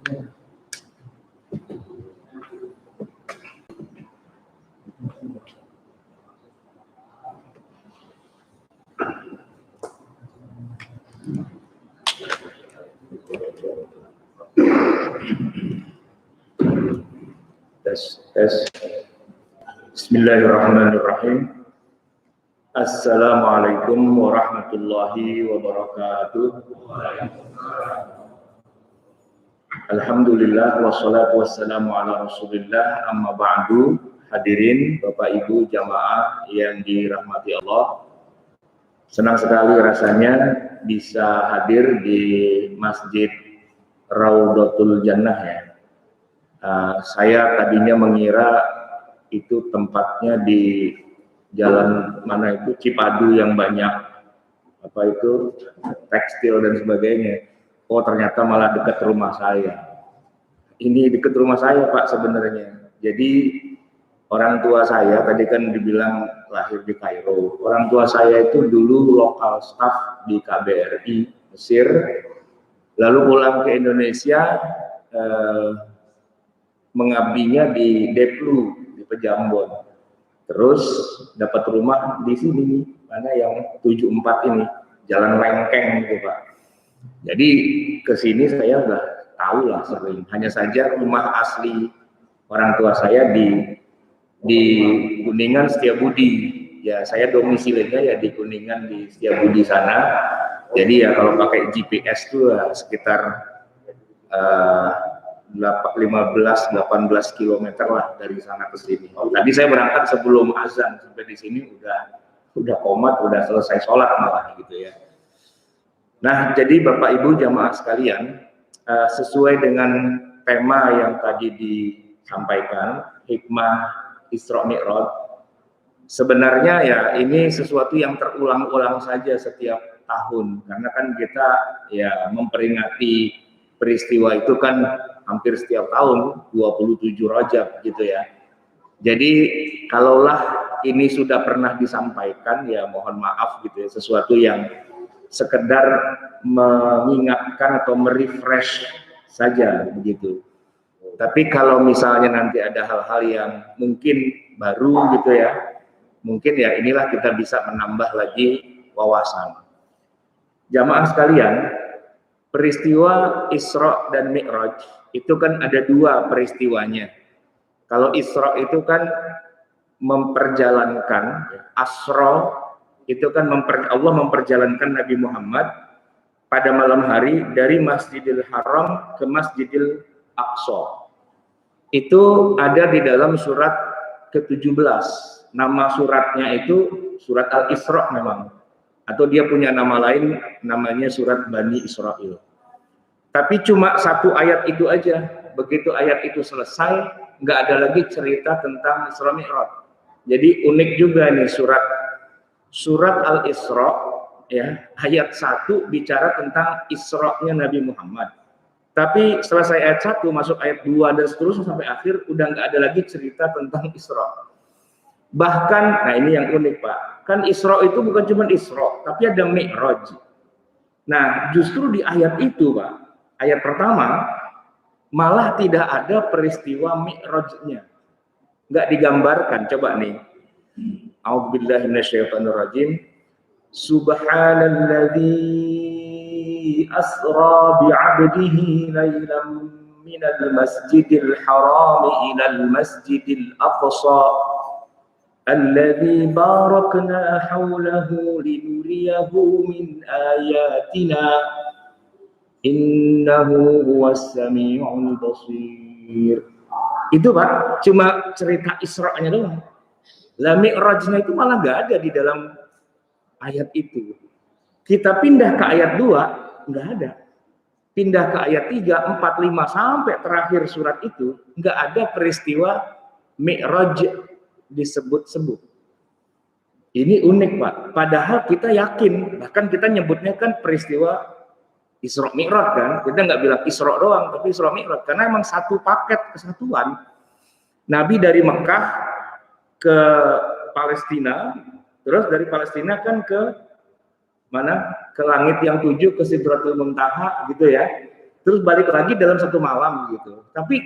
Tes. Bismillahirrahmanirrahim. Assalamualaikum warahmatullahi wabarakatuh. Alhamdulillah wassalatu wassalamu ala Rasulillah, amma ba'du. Hadirin Bapak Ibu jamaah yang dirahmati Allah. Senang sekali rasanya bisa hadir di Masjid Raudhatul Jannah ya. Saya tadinya mengira itu tempatnya di jalan mana itu Cipadu yang banyak apa itu tekstil dan sebagainya. Oh ternyata malah dekat rumah saya. Ini dekat rumah saya Pak sebenarnya. Jadi orang tua saya tadi kan dibilang lahir di Kairo. Orang tua saya itu dulu lokal staf di KBRI Mesir. Lalu pulang ke Indonesia mengabdinya di Deplu di Pejambon. Terus dapat rumah di sini, mana yang 74 ini, Jalan Lengkeng gitu Pak. Jadi ke sini saya udah tahu lah sering. Hanya saja rumah asli orang tua saya di Kuningan Setiabudi. Ya saya domisilinya ya di Kuningan di Setiabudi sana. Jadi ya kalau pakai GPS tuh ya, sekitar 15-18 km lah dari sana ke sini. Tadi saya berangkat sebelum azan, sampai di sini udah komat, udah selesai sholat malah gitu ya. Nah, jadi Bapak Ibu jamaah sekalian, sesuai dengan tema yang tadi disampaikan, hikmah Isra Mi'raj, sebenarnya ya ini sesuatu yang terulang-ulang saja setiap tahun, karena kan kita ya memperingati peristiwa itu kan hampir setiap tahun 27 Rajab gitu ya. Jadi kalaulah ini sudah pernah disampaikan ya mohon maaf gitu ya, sesuatu yang sekedar mengingatkan atau merefresh saja begitu. Tapi kalau misalnya nanti ada hal-hal yang mungkin baru gitu ya, mungkin ya inilah kita bisa menambah lagi wawasan. Jamaah sekalian, peristiwa Isra dan Mi'raj itu kan ada dua peristiwanya. Kalau Isra itu kan memperjalankan, Asra itu kan Allah memperjalankan Nabi Muhammad pada malam hari dari Masjidil Haram ke Masjidil Aqsa. Itu ada di dalam surat ke-17. Nama suratnya itu surat Al-Isra memang. Atau dia punya nama lain, namanya surat Bani Israel. Tapi cuma satu ayat itu aja. Begitu ayat itu selesai, nggak ada lagi cerita tentang Isra Mi'raj. Jadi unik juga nih surat Al-Isra ya, ayat 1 bicara tentang Isra-nya Nabi Muhammad. Tapi selesai ayat 1 masuk ayat 2 dan seterusnya sampai akhir udah nggak ada lagi cerita tentang Isra. Bahkan, nah ini yang unik Pak, kan Isra itu bukan cuma Isra, tapi ada Mi'raj. Nah justru di ayat itu Pak, ayat pertama malah tidak ada peristiwa Mi'rajnya, nggak digambarkan. Coba nih, A'udzubillahi minasyaitonirrajim. Subhanalladzi asra bi'abdihi lailan minal masjidil haram ilal masjidil aqsa alladzi barakna hawlahu linuriyahu min ayatina innahu huwas sami'ul basir. Itu Pak, cuma cerita Isra-nya doang. Lah Mi'rajnya itu malah nggak ada di dalam ayat itu. Kita pindah ke ayat 2, nggak ada. Pindah ke ayat 3, 4, 5 sampai terakhir surat itu nggak ada peristiwa Mi'raj disebut-sebut. Ini unik Pak. Padahal kita yakin, bahkan kita nyebutnya kan peristiwa Isra Mi'raj kan. Kita nggak bilang Isra doang, tapi Isra Mi'raj karena emang satu paket kesatuan. Nabi dari Mekah ke Palestina, terus dari Palestina kan ke mana? Ke langit yang 7, ke Sidratul Muntaha gitu ya. terus balik lagi dalam satu malam gitu. Tapi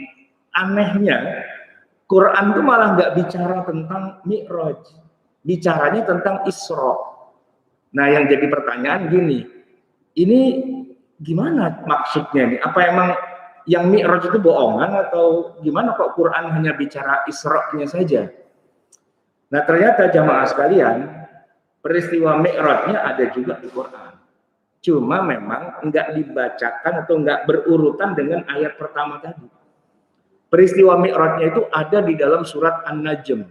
anehnya Quran tuh malah nggak bicara tentang Mi'raj, bicaranya tentang Isra. Nah yang jadi pertanyaan gini, ini gimana maksudnya nih? Apa emang yang Mi'raj itu bohongan atau gimana kok Quran hanya bicara Isra-nya saja? Nah ternyata jamaah sekalian, peristiwa Mi'rajnya ada juga di Quran. Cuma memang nggak dibacakan atau nggak berurutan dengan ayat pertama tadi. Peristiwa Mi'rajnya itu ada di dalam surat An-Najm.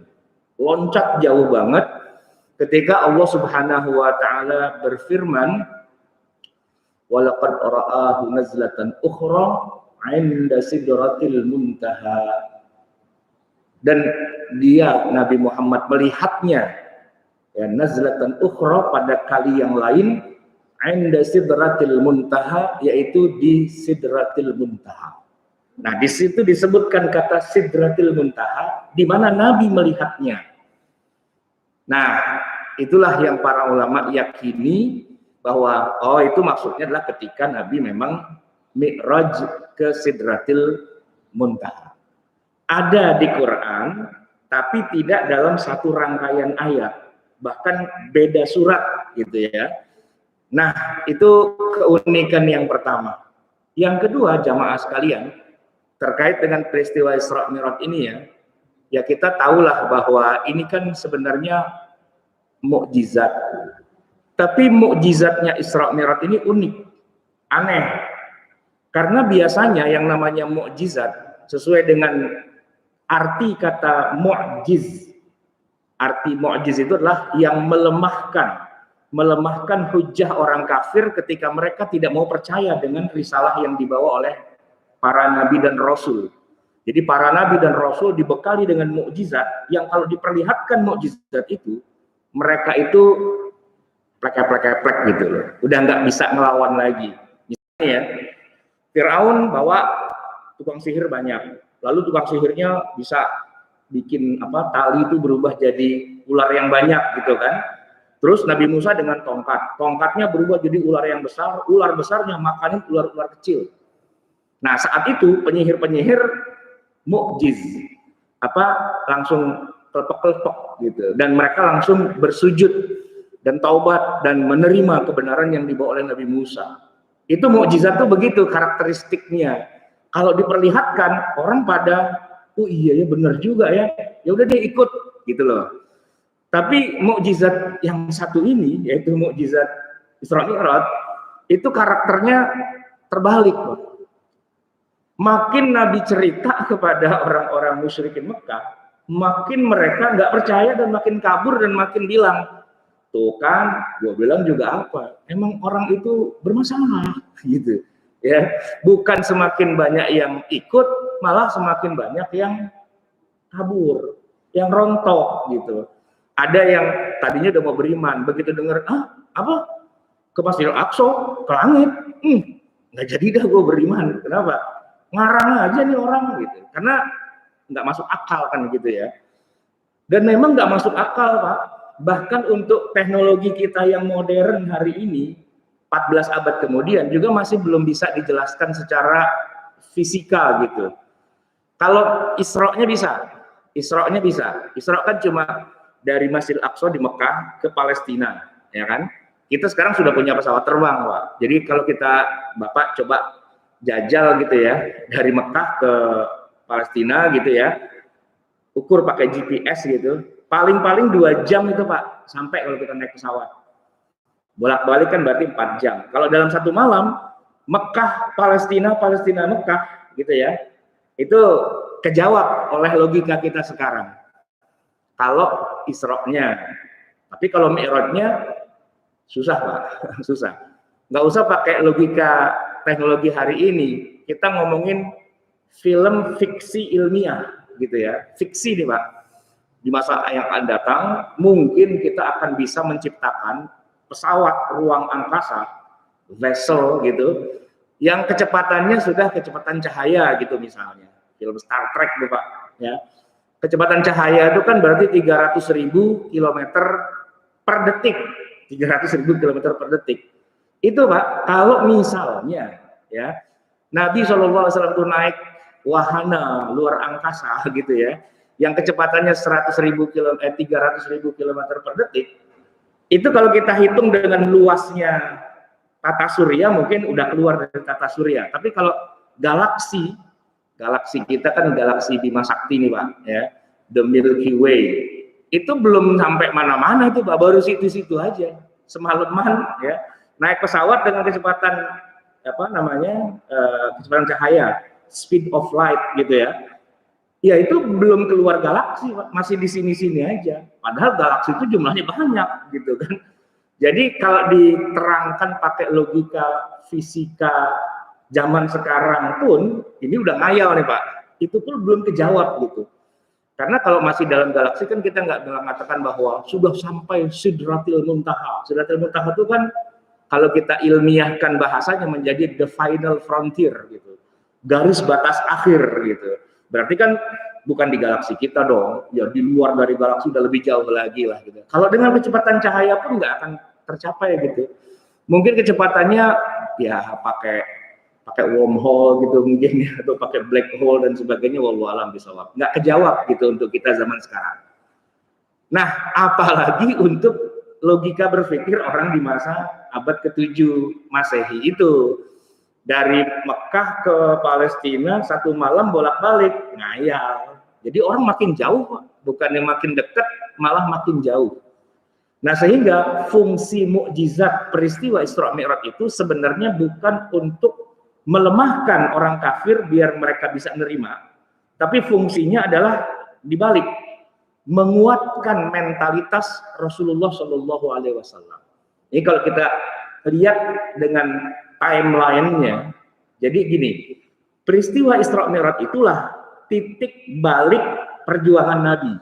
Loncat jauh banget ketika Allah Subhanahu wa taala berfirman, "Walaqad ra'ahu nazlatan ukhra 'inda sidratil muntaha." Dan dia Nabi Muhammad melihatnya ya nazlatan ukhra pada kali yang lain 'inda sidratil muntaha, yaitu di sidratil muntaha. Nah, di situ disebutkan kata sidratil muntaha, di mana Nabi melihatnya. Nah, itulah yang para ulama yakini bahwa itu maksudnya adalah ketika Nabi memang Mi'raj ke sidratil muntaha. Ada di Quran, tapi tidak dalam satu rangkaian ayat, bahkan beda surat gitu ya. Nah, itu keunikan yang pertama. Yang kedua, jamaah sekalian, terkait dengan peristiwa Isra Mi'raj ini ya kita tahulah bahwa ini kan sebenarnya mukjizat. Tapi mukjizatnya Isra Mi'raj ini unik, aneh. Karena biasanya yang namanya mukjizat sesuai dengan arti kata mu'jiz. Arti mu'jiz itu adalah yang melemahkan hujah orang kafir ketika mereka tidak mau percaya dengan risalah yang dibawa oleh para nabi dan rasul. Jadi para nabi dan rasul dibekali dengan mukjizat yang kalau diperlihatkan mukjizat itu, mereka itu plek-plek gitu loh. Udah nggak bisa ngelawan lagi. Misalnya ya, Firaun bawa tukang sihir banyak. Lalu tukang sihirnya bisa bikin tali itu berubah jadi ular yang banyak gitu kan. Terus Nabi Musa dengan tongkatnya berubah jadi ular yang besar, ular besarnya makanin ular-ular kecil. Nah saat itu penyihir-penyihir mukjiz langsung kelepek-kelepek gitu, dan mereka langsung bersujud dan taubat dan menerima kebenaran yang dibawa oleh Nabi Musa. Itu mukjizat tuh begitu karakteristiknya. Kalau diperlihatkan orang pada, oh iya ya benar juga ya udah dia ikut gitu loh. Tapi mukjizat yang satu ini, yaitu mukjizat Isra Mi'raj, itu karakternya terbalik, Pak. Makin Nabi cerita kepada orang-orang musyrikin Mekah, makin mereka nggak percaya dan makin kabur dan makin bilang, tuh kan, gue bilang juga apa? Emang orang itu bermasalah, gitu. Ya, bukan semakin banyak yang ikut, malah semakin banyak yang kabur, yang rontok, gitu. Ada yang tadinya udah mau beriman, begitu dengar ke Masjidil Aqsa, ke langit, nggak jadi dah gue beriman. Kenapa? Ngarang aja nih orang gitu, karena nggak masuk akal kan gitu ya. Dan memang nggak masuk akal, Pak. Bahkan untuk teknologi kita yang modern hari ini, 14 abad kemudian juga masih belum bisa dijelaskan secara fisika gitu. Kalau Isra-nya bisa. Isra kan cuma dari Masjidil Aqsa di Mekah ke Palestina, ya kan? Kita sekarang sudah punya pesawat terbang, Pak. Jadi kalau Bapak coba jajal gitu ya, dari Mekah ke Palestina gitu ya, ukur pakai GPS gitu, paling-paling 2 jam itu Pak, sampai kalau kita naik pesawat. Bolak-balik kan berarti 4 jam. Kalau dalam satu malam, Mekah, Palestina, Mekah gitu ya, itu kejawab oleh logika kita sekarang. Kalau Isra-nya, tapi kalau Mi'raj-nya susah Pak, susah. Nggak usah pakai logika teknologi hari ini, kita ngomongin film fiksi ilmiah gitu ya, fiksi nih Pak. Di masa yang akan datang mungkin kita akan bisa menciptakan pesawat ruang angkasa, vessel gitu, yang kecepatannya sudah kecepatan cahaya gitu misalnya, film Star Trek tuh Pak ya. Kecepatan cahaya itu kan berarti 300.000 km per detik, 300.000 km per detik. Itu Pak, kalau misalnya ya Nabi SAW itu naik wahana luar angkasa gitu ya, yang kecepatannya 300.000 km per detik. Itu kalau kita hitung dengan luasnya tata surya mungkin udah keluar dari tata surya. Tapi kalau galaksi kita kan galaksi Bima Sakti nih Pak, ya, the Milky Way, itu belum sampai mana-mana itu Pak, baru situ-situ aja. Semalaman ya, naik pesawat dengan kecepatan kecepatan cahaya, speed of light gitu ya. Ya itu belum keluar galaksi, masih di sini-sini aja. Padahal galaksi itu jumlahnya banyak gitu kan. Jadi kalau diterangkan pakai logika fisika zaman sekarang pun, ini udah ngayal nih Pak. Itu pun belum kejawab gitu. Karena kalau masih dalam galaksi kan kita nggak mengatakan bahwa sudah sampai Sidratil Muntaha. Sidratil Muntaha itu kan kalau kita ilmiahkan bahasanya menjadi the final frontier gitu. Garis batas akhir gitu. Berarti kan bukan di galaksi kita dong, ya di luar dari galaksi udah lebih jauh lagi lah gitu. Kalau dengan kecepatan cahaya pun nggak akan tercapai gitu. Mungkin kecepatannya ya pakai wormhole gitu mungkin ya, atau pakai black hole dan sebagainya, wallahu alam bisawab. Nggak kejawab gitu untuk kita zaman sekarang. Nah, apalagi untuk logika berpikir orang di masa abad ke-7 Masehi itu. Dari Mekah ke Palestina satu malam bolak-balik, ngayal. Jadi orang makin jauh, bukannya makin dekat, malah makin jauh. Nah sehingga fungsi mukjizat peristiwa Isra Mi'raj itu sebenarnya bukan untuk melemahkan orang kafir biar mereka bisa nerima, tapi fungsinya adalah dibalik, menguatkan mentalitas Rasulullah Shallallahu Alaihi Wasallam. Ini kalau kita lihat dengan timeline-nya, jadi gini, peristiwa Isra Mi'raj itulah titik balik perjuangan Nabi.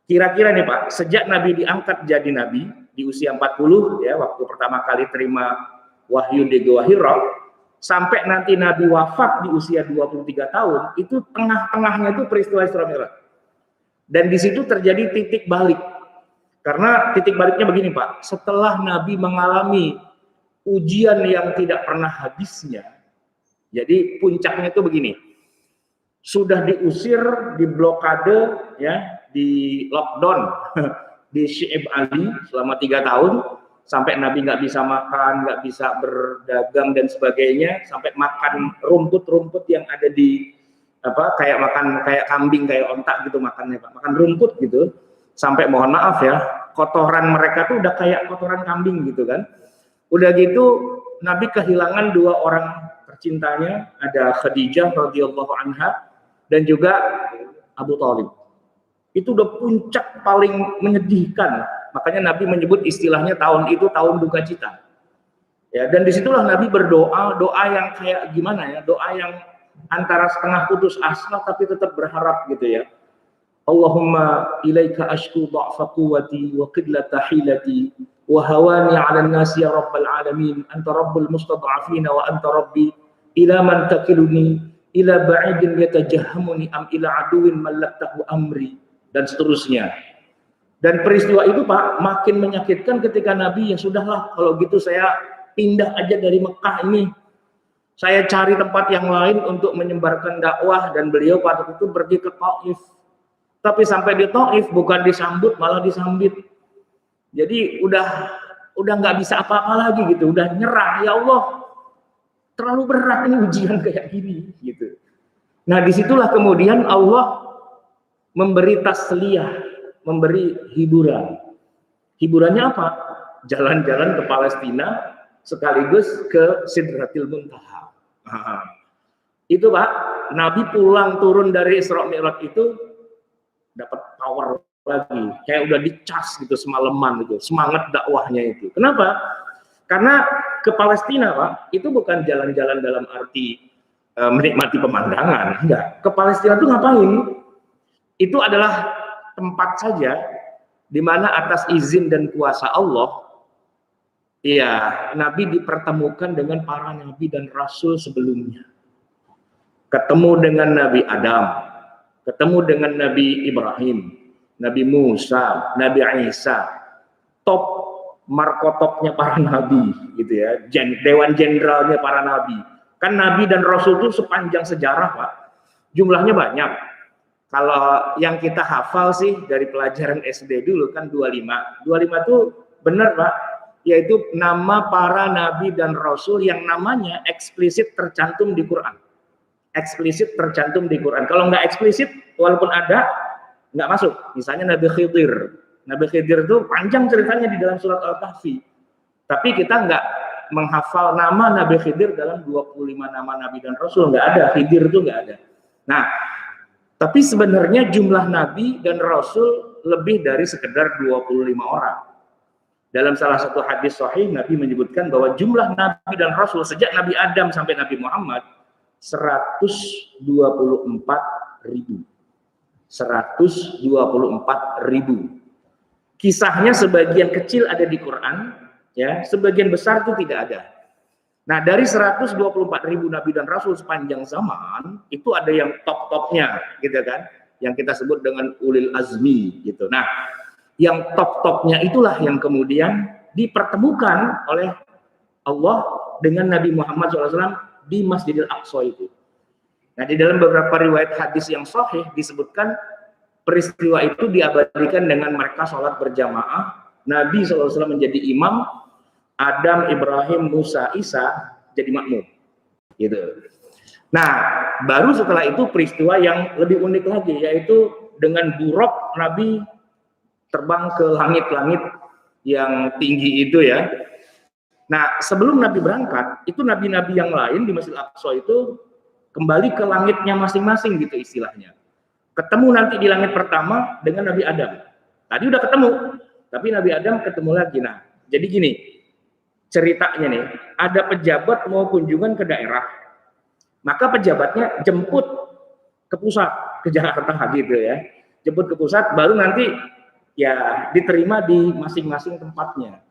Kira-kira nih Pak, sejak Nabi diangkat jadi Nabi di usia 40 ya, waktu pertama kali terima wahyu di Gua Hira, sampai nanti Nabi wafat di usia 23 tahun, itu tengah-tengahnya itu peristiwa Isra Mi'raj. Dan di situ terjadi titik balik. Karena titik baliknya begini Pak, setelah Nabi mengalami ujian yang tidak pernah habisnya. Jadi puncaknya itu begini. Sudah diusir, diblokade ya, di lockdown di Syekh Ali selama 3 tahun, sampai Nabi nggak bisa makan, nggak bisa berdagang dan sebagainya, sampai makan rumput-rumput yang ada di kayak kambing, kayak ontak gitu makannya Pak, makan rumput gitu, sampai mohon maaf ya, kotoran mereka tuh udah kayak kotoran kambing gitu kan. Udah gitu Nabi kehilangan 2 orang tercintanya, ada Khadijah radhiyallahu anha dan juga Abu Thalib. Itu udah puncak paling menyedihkan. Makanya Nabi menyebut istilahnya tahun itu tahun duka cita. Ya, dan disitulah Nabi berdoa, doa yang kayak gimana ya? Doa yang antara setengah putus asa tapi tetap berharap gitu ya. Allahumma ilaika ashku dha'fa quwwati wa qillata hilati wa hawani 'ala an-nasi ya rabbal alamin, anta rabbul mustad'afina wa anta rabbi, ila man takiluni ila ba'idin yatajahhamuni am ila aduwin mallaktahu amri, dan seterusnya. Dan peristiwa itu Pak makin menyakitkan ketika Nabi, ya sudahlah kalau gitu saya pindah aja dari Mekah ini, saya cari tempat yang lain untuk menyebarkan dakwah, dan beliau pada itu pergi ke Taif. Tapi sampai di Taif bukan disambut malah disambit. Jadi udah nggak bisa apa-apa lagi gitu, udah nyerah, ya Allah terlalu berat ini ujian kayak gini gitu. Nah disitulah kemudian Allah memberi tasliyah, memberi hiburan. Hiburannya apa? Jalan-jalan ke Palestina sekaligus ke Sidratil Muntaha. Itu Pak, Nabi pulang turun dari Isra Mi'raj itu dapat power lagi, kayak udah dicas gitu semalaman gitu, semangat dakwahnya itu. Kenapa? Karena ke Palestina Pak, itu bukan jalan-jalan dalam arti menikmati pemandangan, enggak. Ke Palestina itu ngapain? Itu adalah tempat saja di mana atas izin dan kuasa Allah, ya Nabi dipertemukan dengan para nabi dan rasul sebelumnya. Ketemu dengan Nabi Adam, ketemu dengan Nabi Ibrahim, Nabi Musa, Nabi Isa, top markotopnya para nabi gitu ya, dewan jenderalnya para nabi. Kan Nabi dan Rasul itu sepanjang sejarah, Pak. Jumlahnya banyak. Kalau yang kita hafal sih dari pelajaran SD dulu kan 25. 25 itu benar, Pak. Yaitu nama para Nabi dan Rasul yang namanya eksplisit tercantum di Quran. Eksplisit tercantum di Quran. Kalau nggak eksplisit, walaupun ada, nggak masuk. Misalnya Nabi Khidir. Nabi Khidir itu panjang ceritanya di dalam surat Al-Kahfi. Tapi kita nggak menghafal nama Nabi Khidir dalam 25 nama Nabi dan Rasul. Nggak ada. Khidir itu nggak ada. Nah, tapi sebenarnya jumlah Nabi dan Rasul lebih dari sekedar 25 orang. Dalam salah satu hadis sahih, Nabi menyebutkan bahwa jumlah Nabi dan Rasul sejak Nabi Adam sampai Nabi Muhammad 124.000. 124.000. Kisahnya sebagian kecil ada di Quran, ya, sebagian besar itu tidak ada. Nah, dari 124.000 Nabi dan Rasul sepanjang zaman, itu ada yang top-topnya, gitu kan, yang kita sebut dengan ulil azmi, gitu. Nah, yang top-topnya itulah yang kemudian dipertemukan oleh Allah dengan Nabi Muhammad SAW di Masjidil Aqsa itu. Nah, di dalam beberapa riwayat hadis yang sahih disebutkan peristiwa itu diabadikan dengan mereka sholat berjamaah, Nabi SAW menjadi imam, Adam, Ibrahim, Musa, Isa jadi makmum, gitu. Nah, baru setelah itu peristiwa yang lebih unik lagi, yaitu dengan buruk Nabi terbang ke langit-langit yang tinggi itu, ya. Nah, sebelum Nabi berangkat, itu nabi-nabi yang lain di Masjidil Aqsa itu kembali ke langitnya masing-masing, gitu istilahnya. Ketemu nanti di langit pertama dengan Nabi Adam. Tadi udah ketemu, tapi Nabi Adam ketemu lagi. Nah, jadi gini ceritanya nih, ada pejabat mau kunjungan ke daerah, maka pejabatnya jemput ke pusat, ke Jakarta gitu ya, jemput ke pusat, baru nanti ya diterima di masing-masing tempatnya.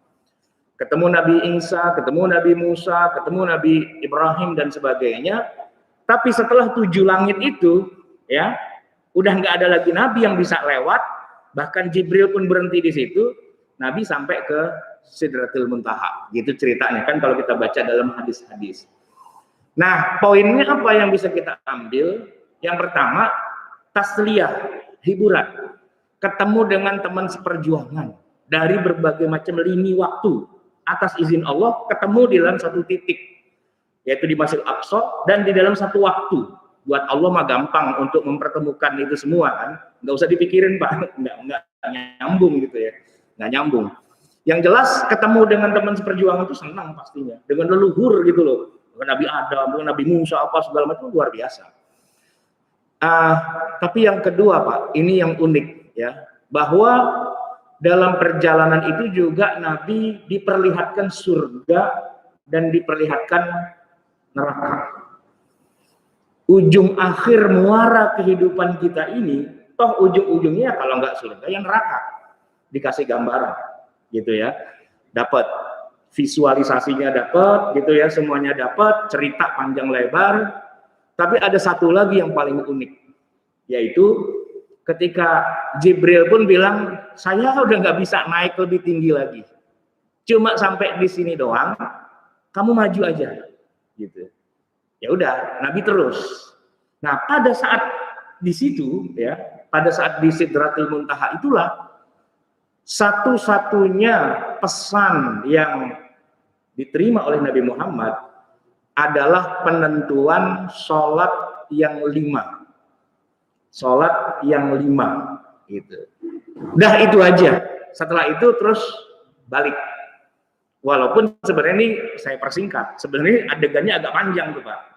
Ketemu Nabi Isa, ketemu Nabi Musa, ketemu Nabi Ibrahim dan sebagainya. Tapi setelah 7 langit itu, ya, udah nggak ada lagi Nabi yang bisa lewat, bahkan Jibril pun berhenti di situ. Nabi sampai ke Sidratul Muntaha, gitu ceritanya kan kalau kita baca dalam hadis-hadis. Nah, poinnya apa yang bisa kita ambil? Yang pertama, tasliyah, hiburan. Ketemu dengan teman seperjuangan dari berbagai macam lini waktu. Atas izin Allah, ketemu di dalam satu titik, yaitu di Masjidil Aqsa, dan di dalam satu waktu. Buat Allah mah gampang untuk mempertemukan itu semua kan, nggak usah dipikirin Pak, nggak nyambung gitu ya, nggak nyambung. Yang jelas ketemu dengan teman seperjuangan itu senang pastinya, dengan leluhur gitu loh, dengan Nabi Adam, dengan Nabi Musa, apa segala macam luar biasa. Tapi yang kedua Pak, ini yang unik ya, bahwa dalam perjalanan itu juga Nabi diperlihatkan surga dan diperlihatkan neraka. Ujung akhir muara kehidupan kita ini, toh ujung-ujungnya kalau nggak surga, yang neraka. Dikasih gambaran, gitu ya. Dapat visualisasinya, dapat, gitu ya, semuanya dapat, cerita panjang lebar. Tapi ada satu lagi yang paling unik, yaitu ketika Jibril pun bilang, saya udah nggak bisa naik lebih tinggi lagi, cuma sampai di sini doang, kamu maju aja, gitu. Ya udah, Nabi terus. Nah, pada saat di situ ya, pada saat di Sidratul Muntaha itulah satu-satunya pesan yang diterima oleh Nabi Muhammad adalah penentuan sholat yang 5. Sholat yang 5 gitu. Udah itu aja. Setelah itu terus balik. Walaupun sebenarnya ini saya persingkat. Sebenarnya adegannya agak panjang tuh Pak.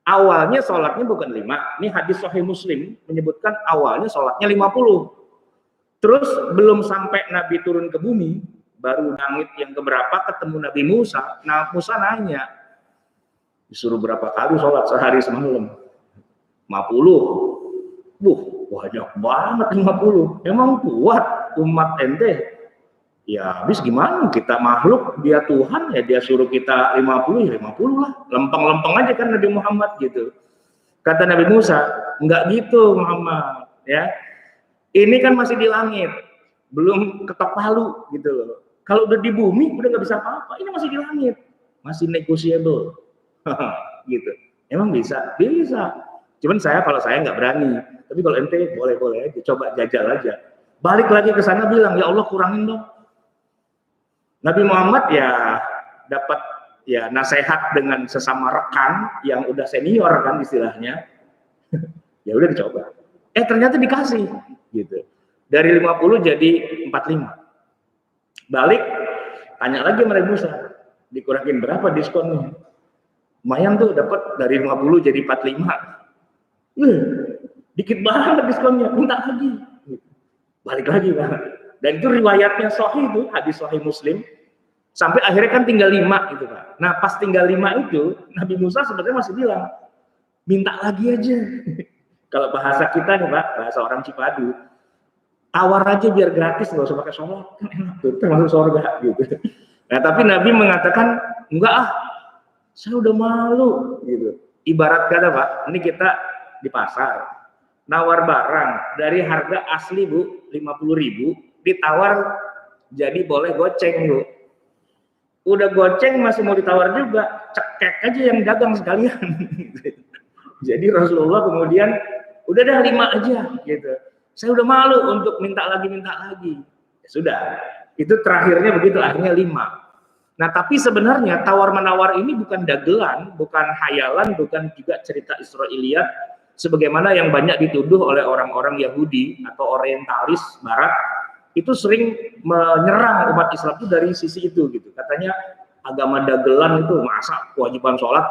Awalnya sholatnya bukan 5. Ini hadis Sahih Muslim menyebutkan awalnya sholatnya 50. Terus belum sampai Nabi turun ke bumi, baru langit yang keberapa ketemu Nabi Musa. Nah, Musa nanya, disuruh berapa kali sholat sehari semalam? 50. Banyak banget 50. Emang kuat umat ente? Ya habis gimana, kita makhluk, dia Tuhan, ya dia suruh kita 50, ya 50 lah, lempeng-lempeng aja kan Nabi Muhammad gitu. Kata Nabi Musa, enggak gitu Muhammad, ya. Ini kan masih di langit, belum ketok palu gitu loh. Kalau udah di bumi udah nggak bisa apa-apa, ini masih di langit, masih negotiable. gitu. Emang bisa? Bisa. Cuman kalau saya nggak berani. Tapi kalau ente boleh-boleh aja, coba jajal aja. Balik lagi ke sana bilang, ya Allah kurangin dong. Nabi Muhammad ya dapat ya nasihat dengan sesama rekan yang udah senior kan istilahnya. Ya udah dicoba. Ternyata dikasih gitu. Dari 50 jadi 45. Balik, tanya lagi sama Nabi Musa, dikurangin berapa diskonnya? Lumayan tuh dapat dari 50 jadi 45. Dikit banget diskonnya, minta lagi. Balik lagi Pak. Dan itu riwayatnya sahih itu, hadis sahih Muslim. Sampai akhirnya kan tinggal 5 gitu Pak. Nah pas tinggal 5 itu, Nabi Musa sebenarnya masih bilang, minta lagi aja. Kalau bahasa kita nih Pak, bahasa orang Cipadu, tawar aja biar gratis, nggak usah pakai sholat, kan enak tuh, termasuk surga gitu. Nah tapi Nabi mengatakan, enggak saya udah malu gitu. Ibarat kata Pak, ini kita di pasar, nawar barang dari harga asli Bu 50.000, ditawar jadi boleh goceng Bu. Udah goceng masih mau ditawar juga, cekek aja yang dagang sekalian. Jadi Rasulullah kemudian udah dah 5 aja gitu. Saya udah malu untuk minta lagi. Ya sudah, itu terakhirnya begitu, akhirnya 5. Nah tapi sebenarnya tawar-menawar ini bukan dagelan, bukan hayalan, bukan juga cerita Israiliyat sebagaimana yang banyak dituduh oleh orang-orang Yahudi atau orientalis barat. Itu sering menyerang umat Islam itu dari sisi itu gitu. Katanya agama dagelan itu, masa kewajiban sholat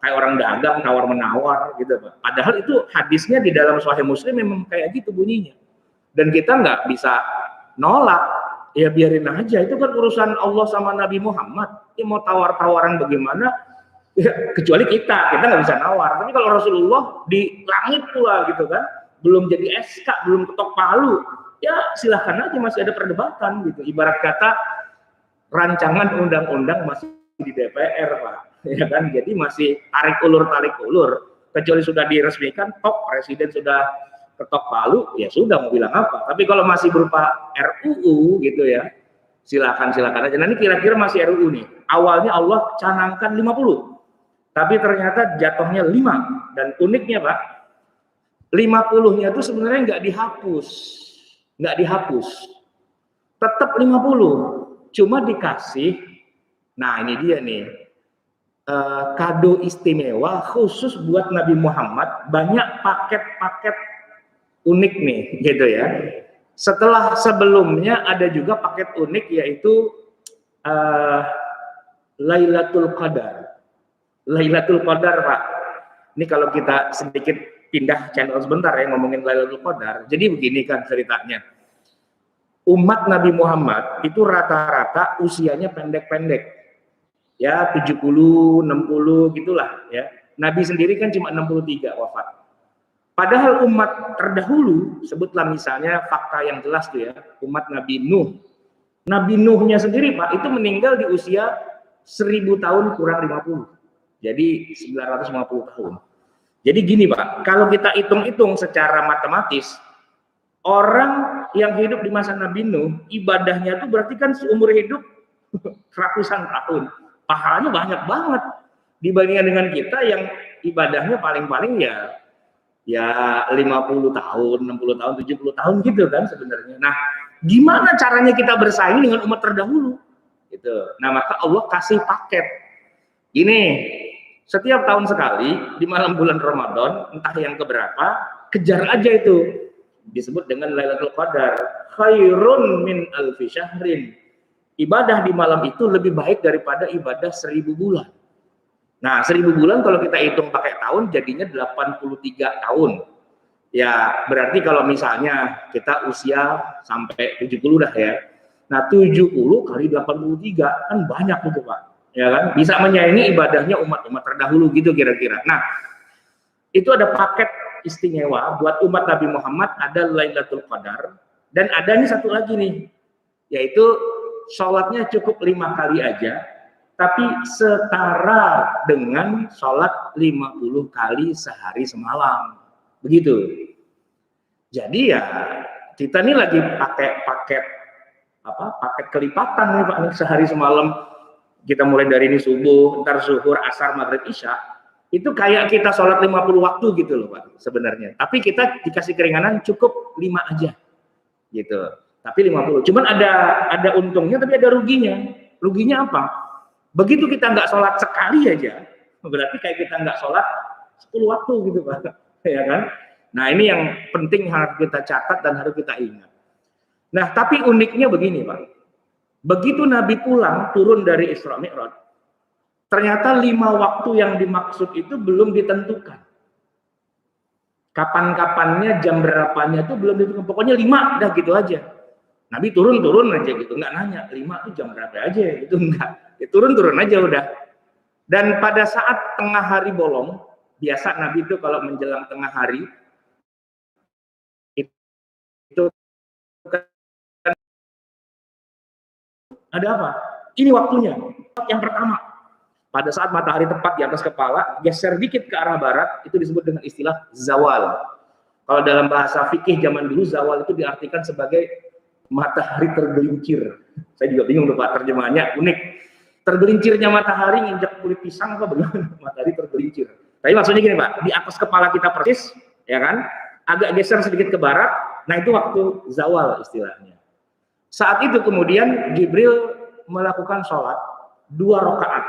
kayak orang dagang tawar menawar gitu Pak. Padahal itu hadisnya di dalam Sahih Muslim memang kayak gitu bunyinya. Dan kita nggak bisa nolak, ya biarin aja. Itu kan urusan Allah sama Nabi Muhammad. Ya mau tawar-tawaran bagaimana, ya, kecuali kita nggak bisa nawar. Tapi kalau Rasulullah di langit pula gitu kan, belum jadi SK, belum ketok palu, ya silahkan aja, masih ada perdebatan gitu. Ibarat kata rancangan undang-undang masih di DPR Pak. Ya kan, jadi masih tarik ulur, kecuali sudah diresmikan, presiden sudah ketok palu, ya sudah mau bilang apa. Tapi kalau masih berupa RUU gitu ya, silakan aja. Nah ini kira-kira masih RUU nih, awalnya Allah canangkan 50, tapi ternyata jatuhnya 5. Dan uniknya Pak, 50-nya itu sebenarnya nggak dihapus, tetap 50, cuma dikasih, nah ini dia nih, kado istimewa khusus buat Nabi Muhammad, banyak paket-paket unik nih gitu ya. Setelah sebelumnya ada juga paket unik yaitu Lailatul Qadar Pak. Ini kalau kita sedikit pindah channel sebentar ya, ngomongin Lailatul Qadar. Jadi begini kan ceritanya. Umat Nabi Muhammad itu rata-rata usianya pendek-pendek. Ya 70, 60 gitulah ya. Nabi sendiri kan cuma 63 wafat. Padahal umat terdahulu, sebutlah misalnya fakta yang jelas tuh ya, umat Nabi Nuh. Nabi Nuhnya sendiri Pak, itu meninggal di usia 1000 tahun kurang 50. Jadi 950 tahun. Jadi gini Pak, kalau kita hitung-hitung secara matematis, orang yang hidup di masa Nabi Nuh, ibadahnya tuh berarti kan seumur hidup ratusan tahun. Pahalanya banyak banget dibandingkan dengan kita yang ibadahnya paling-paling ya 50 tahun, 60 tahun, 70 tahun gitu kan sebenarnya. Nah, gimana caranya kita bersaing dengan umat terdahulu? Gitu. Nah, maka Allah kasih paket. Ini setiap tahun sekali di malam bulan Ramadan, entah yang keberapa, kejar aja itu. Disebut dengan Lailatul Qadar. Khairun min alfi syahrin. Ibadah di malam itu lebih baik daripada ibadah 1000 bulan. Nah, 1000 bulan kalau kita hitung pakai tahun jadinya 83 tahun. Ya, berarti kalau misalnya kita usia sampai 70 dah ya. Nah, 70 kali 83 kan banyak gitu, Pak. Ya kan? Bisa menyaingi ibadahnya umat-umat terdahulu gitu kira-kira. Nah, itu ada paket istimewa buat umat Nabi Muhammad, ada Lailatul Qadar, dan ada nih satu lagi nih, yaitu sholatnya cukup 5 kali aja, tapi setara dengan sholat 50 kali sehari semalam. Begitu. Jadi ya kita nih lagi pakai paket kelipatan nih Pak, nih sehari semalam. Kita mulai dari ini subuh, ntar zuhur, asar, maghrib, isya. Itu kayak kita sholat 50 waktu gitu loh Pak sebenarnya. Tapi kita dikasih keringanan cukup 5 aja gitu. Tapi 50. Cuman ada untungnya tapi ada ruginya. Ruginya apa? Begitu kita nggak sholat sekali aja, berarti kayak kita nggak sholat 10 waktu gitu Pak. Ya kan? Nah ini yang penting harus kita catat dan harus kita ingat. Nah tapi uniknya begini Pak. Begitu Nabi pulang turun dari Isra Mi'raj, ternyata 5 waktu yang dimaksud itu belum ditentukan. Kapan-kapannya, jam berapanya itu belum ditentukan. Pokoknya 5, udah gitu aja. Nabi turun aja gitu, nggak nanya 5 itu jam berapa aja, itu enggak. Ya, turun aja udah. Dan pada saat tengah hari bolong, biasa Nabi itu kalau menjelang tengah hari, itu ada apa? Ini waktunya, yang pertama. Pada saat matahari tepat di atas kepala, geser dikit ke arah barat, itu disebut dengan istilah zawal. Kalau dalam bahasa fikih zaman dulu, zawal itu diartikan sebagai matahari tergelincir. Saya juga bingung tuh Pak, terjemahannya unik. Tergelincirnya matahari nginjak kulit pisang apa bagaimana? Matahari tergelincir. Tapi maksudnya gini Pak, di atas kepala kita persis, ya kan? Agak geser sedikit ke barat, nah itu waktu zawal istilahnya. Saat itu kemudian Jibril melakukan sholat 2 rakaat.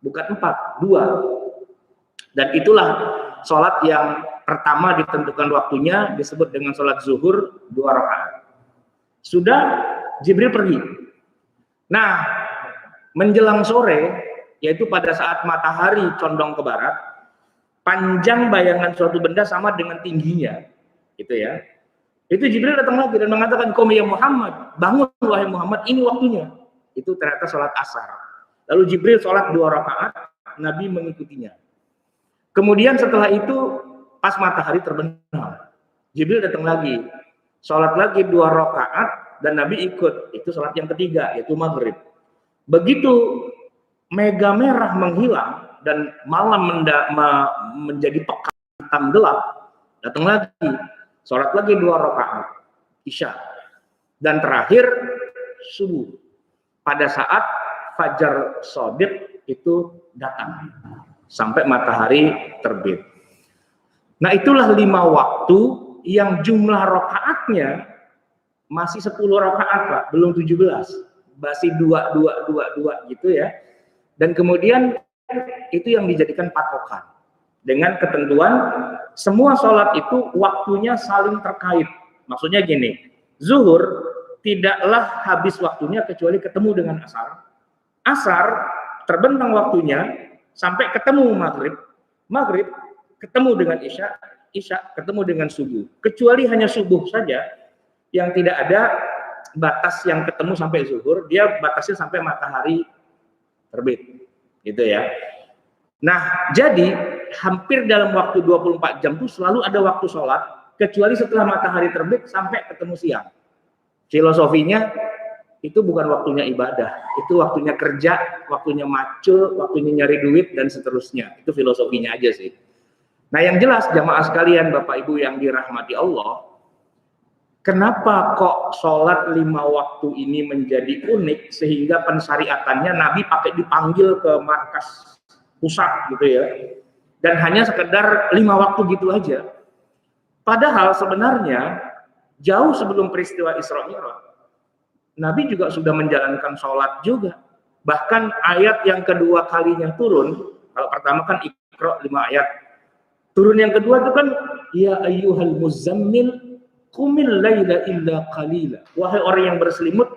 Bukan 4, 2. Dan itulah sholat yang pertama ditentukan waktunya, disebut dengan sholat zuhur 2 rakaat. Sudah, Jibril pergi. Nah, menjelang sore, yaitu pada saat matahari condong ke barat, panjang bayangan suatu benda sama dengan tingginya, gitu ya. Itu Jibril datang lagi dan mengatakan, "Qum ya Muhammad, bangun wahai Muhammad, ini waktunya." Itu ternyata sholat asar. Lalu Jibril sholat 2 rakaat, Nabi mengikutinya. Kemudian setelah itu pas matahari terbenam, Jibril datang lagi, sholat lagi 2 rakaat dan Nabi ikut. Itu sholat yang ketiga, yaitu maghrib. Begitu mega merah menghilang dan malam menjadi pekat hitam gelap, datang lagi, sholat lagi 2 rakaat, isya. Dan terakhir subuh. Pada saat fajar shodiq itu datang sampai matahari terbit. Nah itulah 5 waktu yang jumlah rakaatnya masih 10 rakaat Pak, belum 17, masih 2 gitu ya. Dan kemudian itu yang dijadikan patokan dengan ketentuan semua sholat itu waktunya saling terkait. Maksudnya gini, zuhur tidaklah habis waktunya kecuali ketemu dengan asar. Asar terbentang waktunya sampai ketemu maghrib, maghrib ketemu dengan isya, isya ketemu dengan subuh. Kecuali hanya subuh saja yang tidak ada batas yang ketemu sampai zuhur, dia batasnya sampai matahari terbit, gitu ya. Nah, jadi hampir dalam waktu 24 jam itu selalu ada waktu sholat, kecuali setelah matahari terbit sampai ketemu siang. Filosofinya itu bukan waktunya ibadah, itu waktunya kerja, waktunya macul, waktunya nyari duit dan seterusnya. Itu filosofinya aja sih. Nah yang jelas jamaah sekalian, Bapak Ibu yang dirahmati Allah, kenapa kok sholat 5 waktu ini menjadi unik sehingga pensyariatannya Nabi pakai dipanggil ke markas pusat gitu ya, dan hanya sekedar 5 waktu gitu aja. Padahal sebenarnya jauh sebelum peristiwa Isra Mi'raj, Nabi juga sudah menjalankan sholat juga. Bahkan ayat yang kedua kalinya turun, kalau pertama kan Iqra 5 ayat. Turun yang kedua itu kan, ya ayyuhal muzammil qumil laila illa qalila. Wahai orang yang berselimut,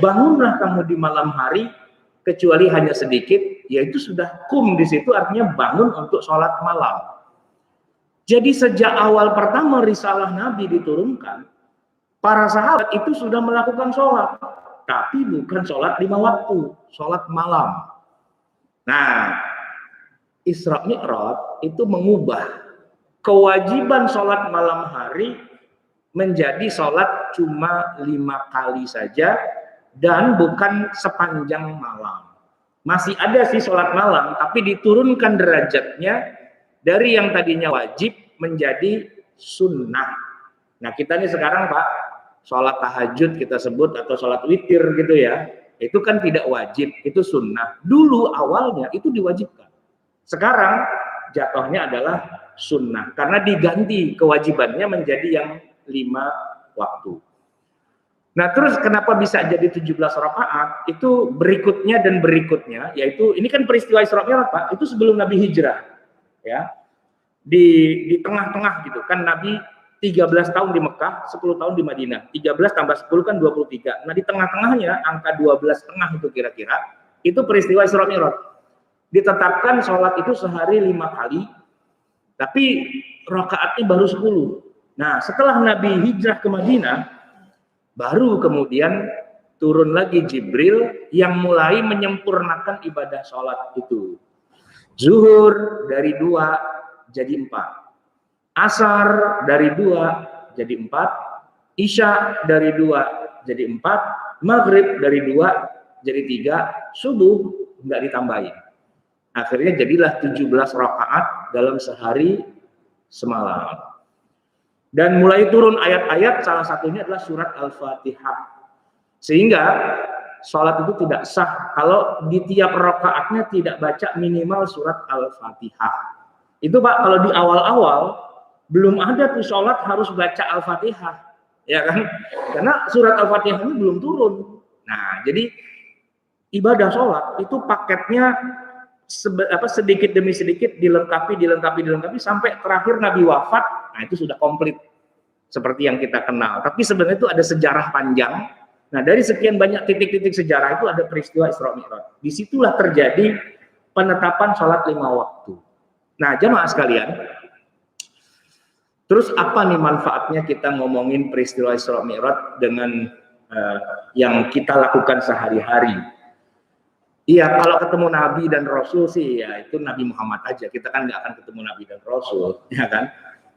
bangunlah kamu di malam hari kecuali hanya sedikit. Yaitu sudah kum di situ artinya bangun untuk sholat malam. Jadi sejak awal pertama risalah Nabi diturunkan, para sahabat itu sudah melakukan sholat, tapi bukan sholat 5 waktu, sholat malam. Nah, Isra Mi'raj itu mengubah kewajiban sholat malam hari menjadi sholat cuma 5 kali saja dan bukan sepanjang malam. Masih ada sih sholat malam, tapi diturunkan derajatnya dari yang tadinya wajib menjadi sunnah. Nah kita nih sekarang Pak, sholat tahajud kita sebut atau sholat witir gitu ya, itu kan tidak wajib, itu sunnah. Dulu awalnya itu diwajibkan. Sekarang jatuhnya adalah sunnah karena diganti kewajibannya menjadi yang 5 waktu. Nah, terus kenapa bisa jadi 17 rakaat? Itu berikutnya dan berikutnya, yaitu ini kan peristiwa Isra Mi'raj, Pak. Itu sebelum Nabi hijrah. Ya. Di tengah-tengah gitu kan, Nabi 13 tahun di Mekah, 10 tahun di Madinah. 13 tambah 10 kan 23. Nah, di tengah-tengahnya angka 12 setengah itu kira-kira itu peristiwa Isra Mi'raj. Ditetapkan sholat itu sehari 5 kali, tapi rakaatnya baru 10. Nah, setelah Nabi hijrah ke Madinah, baru kemudian turun lagi Jibril yang mulai menyempurnakan ibadah sholat itu. Zuhur dari 2 jadi 4. Asar dari 2 jadi 4. Isya dari 2 jadi 4. Maghrib dari 2 jadi 3. Subuh nggak ditambahin. Akhirnya jadilah 17 rakaat dalam sehari semalam. Dan mulai turun ayat-ayat, salah satunya adalah surat Al-Fatihah. Sehingga sholat itu tidak sah kalau di tiap rakaatnya tidak baca minimal surat Al-Fatihah. Itu Pak, kalau di awal-awal belum ada tuh sholat harus baca Al-Fatihah, ya kan? Karena surat Al-Fatihah ini belum turun. Nah, jadi ibadah sholat itu paketnya sedikit demi sedikit dilengkapi sampai terakhir Nabi wafat. Nah, itu sudah komplit seperti yang kita kenal. Tapi sebenarnya itu ada sejarah panjang. Nah, dari sekian banyak titik-titik sejarah itu ada peristiwa Isra Mi'raj. Disitulah terjadi penetapan sholat 5 waktu. Nah, jamaah sekalian, terus apa nih manfaatnya kita ngomongin peristiwa Isra Mi'raj dengan yang kita lakukan sehari-hari? Iya, kalau ketemu Nabi dan Rasul sih ya itu Nabi Muhammad aja. Kita kan nggak akan ketemu Nabi dan Rasul, ya kan?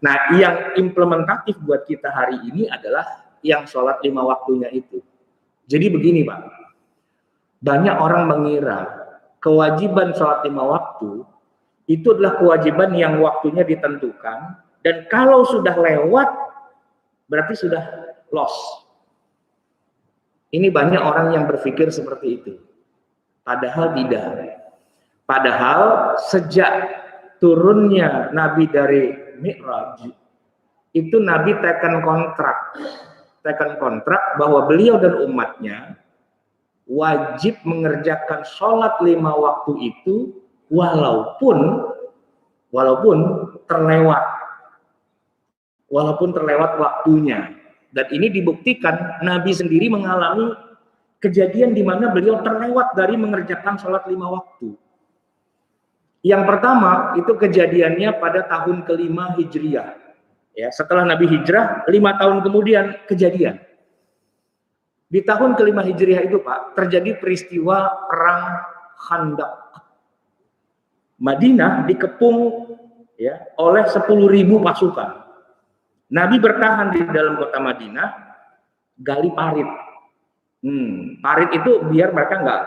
Nah, yang implementatif buat kita hari ini adalah yang sholat 5 waktunya itu. Jadi begini Pak, banyak orang mengira kewajiban sholat 5 waktu itu adalah kewajiban yang waktunya ditentukan, dan kalau sudah lewat berarti sudah lost. Ini banyak orang yang berpikir seperti itu. Padahal tidak. Padahal sejak turunnya Nabi dari Mi'raj, itu Nabi tekan kontrak bahwa beliau dan umatnya wajib mengerjakan sholat 5 waktu itu walaupun terlewat waktunya. Dan ini dibuktikan Nabi sendiri mengalami kejadian di mana beliau terlewat dari mengerjakan sholat 5 waktu. Yang pertama itu kejadiannya pada tahun ke-5 Hijriah. Ya, setelah Nabi hijrah 5 tahun kemudian kejadian. Di tahun ke-5 Hijriah itu Pak terjadi peristiwa perang Khandaq. Madinah dikepung ya oleh 10.000 pasukan. Nabi bertahan di dalam kota Madinah, gali parit. Parit itu biar mereka nggak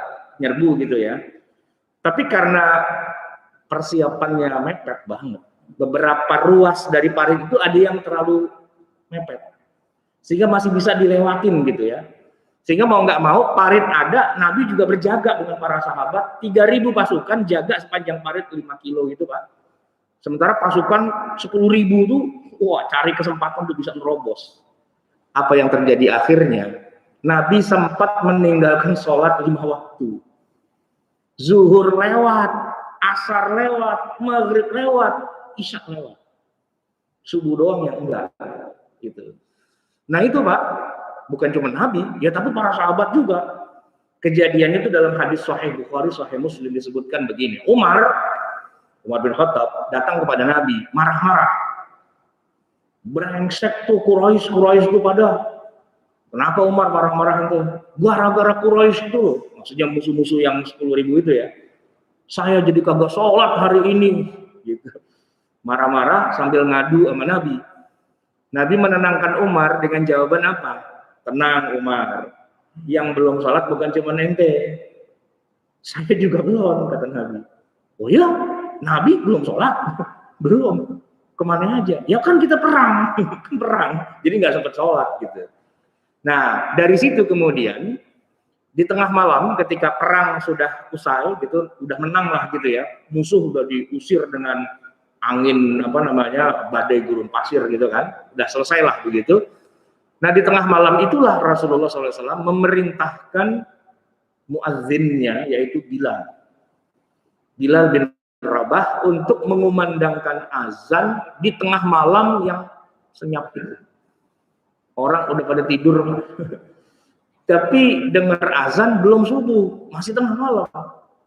nyerbu gitu ya. Tapi karena persiapannya mepet banget, beberapa ruas dari parit itu ada yang terlalu mepet, sehingga masih bisa dilewatin gitu ya. Sehingga mau nggak mau parit ada, Nabi juga berjaga dengan para sahabat, 3.000 pasukan jaga sepanjang parit 5 kilo gitu Pak. Sementara pasukan 10.000 itu, wah cari kesempatan untuk bisa merobos. Apa yang terjadi akhirnya? Nabi sempat meninggalkan sholat 5 waktu. Zuhur lewat, asar lewat, maghrib lewat, isya lewat. Subuh doang yang enggak. Gitu. Nah itu Pak, bukan cuma Nabi, ya tapi para sahabat juga. Kejadiannya itu dalam hadis Sahih Bukhari, Sahih Muslim disebutkan begini. Umar bin Khattab datang kepada Nabi, marah-marah. Brengsek tuh Quraisy itu pada. Kenapa Umar marah-marah itu? Gara-gara Quraisy itu, maksudnya musuh-musuh yang 10.000 itu ya. Saya jadi kagak sholat hari ini. Gitu. Marah-marah sambil ngadu sama Nabi. Nabi menenangkan Umar dengan jawaban apa? Tenang Umar, yang belum sholat bukan cuma ente. Saya juga belum, kata Nabi. Oh ya, Nabi belum sholat? Belum. Kemana aja? Ya kan kita perang. Perang. Jadi nggak sempat sholat gitu. Nah, dari situ kemudian di tengah malam ketika perang sudah usai gitu, udah menang lah gitu ya. Musuh udah diusir dengan angin apa namanya badai gurun pasir gitu kan, udah selesai lah begitu. Nah di tengah malam itulah Rasulullah SAW memerintahkan muazzinnya yaitu Bilal bin Rabah untuk mengumandangkan azan di tengah malam yang senyap itu. Orang udah pada tidur, tapi dengar azan belum subuh, masih tengah malam,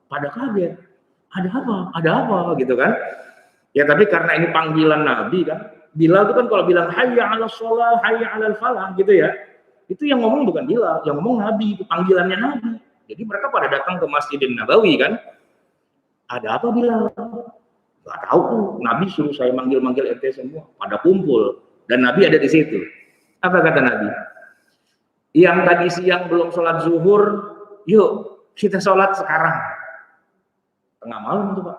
pada kaget. Ada apa gitu kan? Ya tapi karena ini panggilan Nabi kan, Bilal itu kan kalau bilang hayya 'alas shalah, hayya 'alal falah gitu ya. Itu yang ngomong bukan Bilal, yang ngomong Nabi, itu panggilannya Nabi. Jadi mereka pada datang ke Masjidin Nabawi kan. Ada apa Bilal? Gak tahu tuh, Nabi suruh saya manggil-manggil ente semua, pada kumpul dan Nabi ada di situ. Apa kata Nabi? Yang tadi siang belum sholat zuhur, yuk kita sholat sekarang. Tengah malam tuh Pak,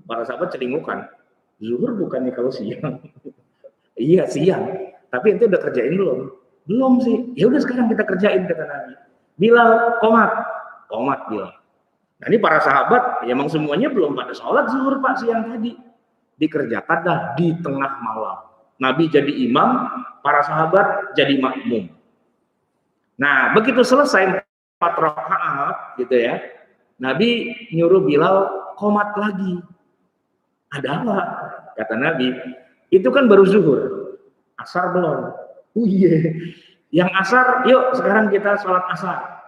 para sahabat celingukan. Zuhur bukannya kalau siang? Iya siang, tapi ente udah kerjain belum? Belum sih. Ya udah sekarang kita kerjain kata Nabi. Bilal komat Bilal. Nah ini para sahabat, ya emang semuanya belum pada sholat zuhur Pak siang tadi. Dikerjakan dah di tengah malam. Nabi jadi imam, para sahabat jadi makmum. Nah begitu selesai 4 rakaat gitu ya, Nabi nyuruh Bilal qomat lagi. Ada apa? Kata Nabi, itu kan baru zuhur, asar belum. Oh iya, yang asar, yuk sekarang kita sholat asar.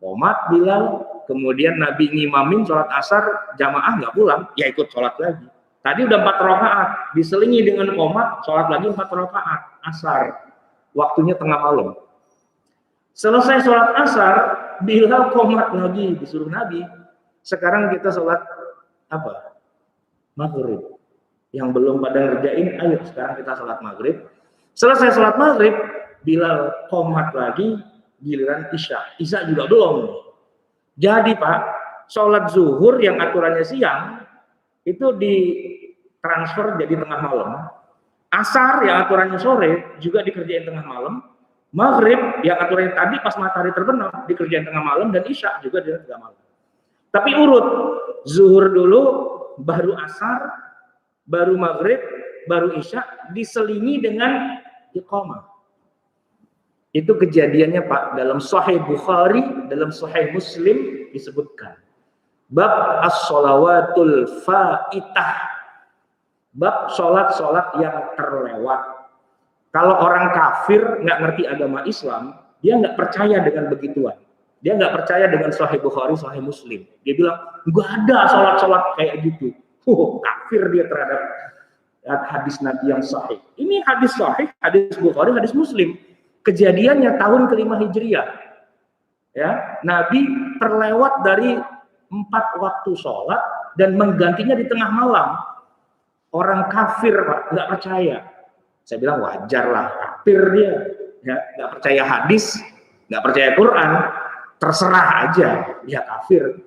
Qomat Bilal, kemudian Nabi ngimamin sholat asar, jamaah nggak pulang, ya ikut sholat lagi. Tadi udah 4 rakaat, diselingi dengan qomat, sholat lagi 4 rakaat, asar. Waktunya tengah malam. Selesai sholat asar, Bilal qomat lagi, disuruh Nabi. Sekarang kita sholat apa? Maghrib. Yang belum pada ngerjain, ayo sekarang kita sholat maghrib. Selesai sholat maghrib, Bilal qomat lagi, giliran isya. Isya juga belum. Jadi Pak, sholat zuhur yang aturannya siang, itu ditransfer jadi tengah malam. Asar yang aturannya sore, juga dikerjain tengah malam. Maghrib yang aturannya tadi pas matahari terbenam, dikerjain tengah malam. Dan isya juga di tengah malam. Tapi urut, zuhur dulu, baru asar, baru maghrib, baru isya, diselingi dengan iqamah. Itu kejadiannya Pak, dalam Sahih Bukhari, dalam Sahih Muslim disebutkan. Bab as-sholawatul faitah. Bab sholat-sholat yang terlewat. Kalau orang kafir nggak ngerti agama Islam, dia nggak percaya dengan begituan. Dia nggak percaya dengan Sahih Bukhari, Sahih Muslim. Dia bilang, nggak ada sholat-sholat kayak gitu. Kafir dia terhadap hadis Nabi yang sahih. Ini hadis sahih, hadis Bukhari, hadis Muslim. Kejadiannya tahun ke-5 Hijriah. Ya, Nabi terlewat dari 4 waktu sholat dan menggantinya di tengah malam. Orang kafir Pak, nggak percaya. Saya bilang wajar lah, kafir dia. Ya, nggak percaya hadis, nggak percaya Quran, terserah aja, dia kafir.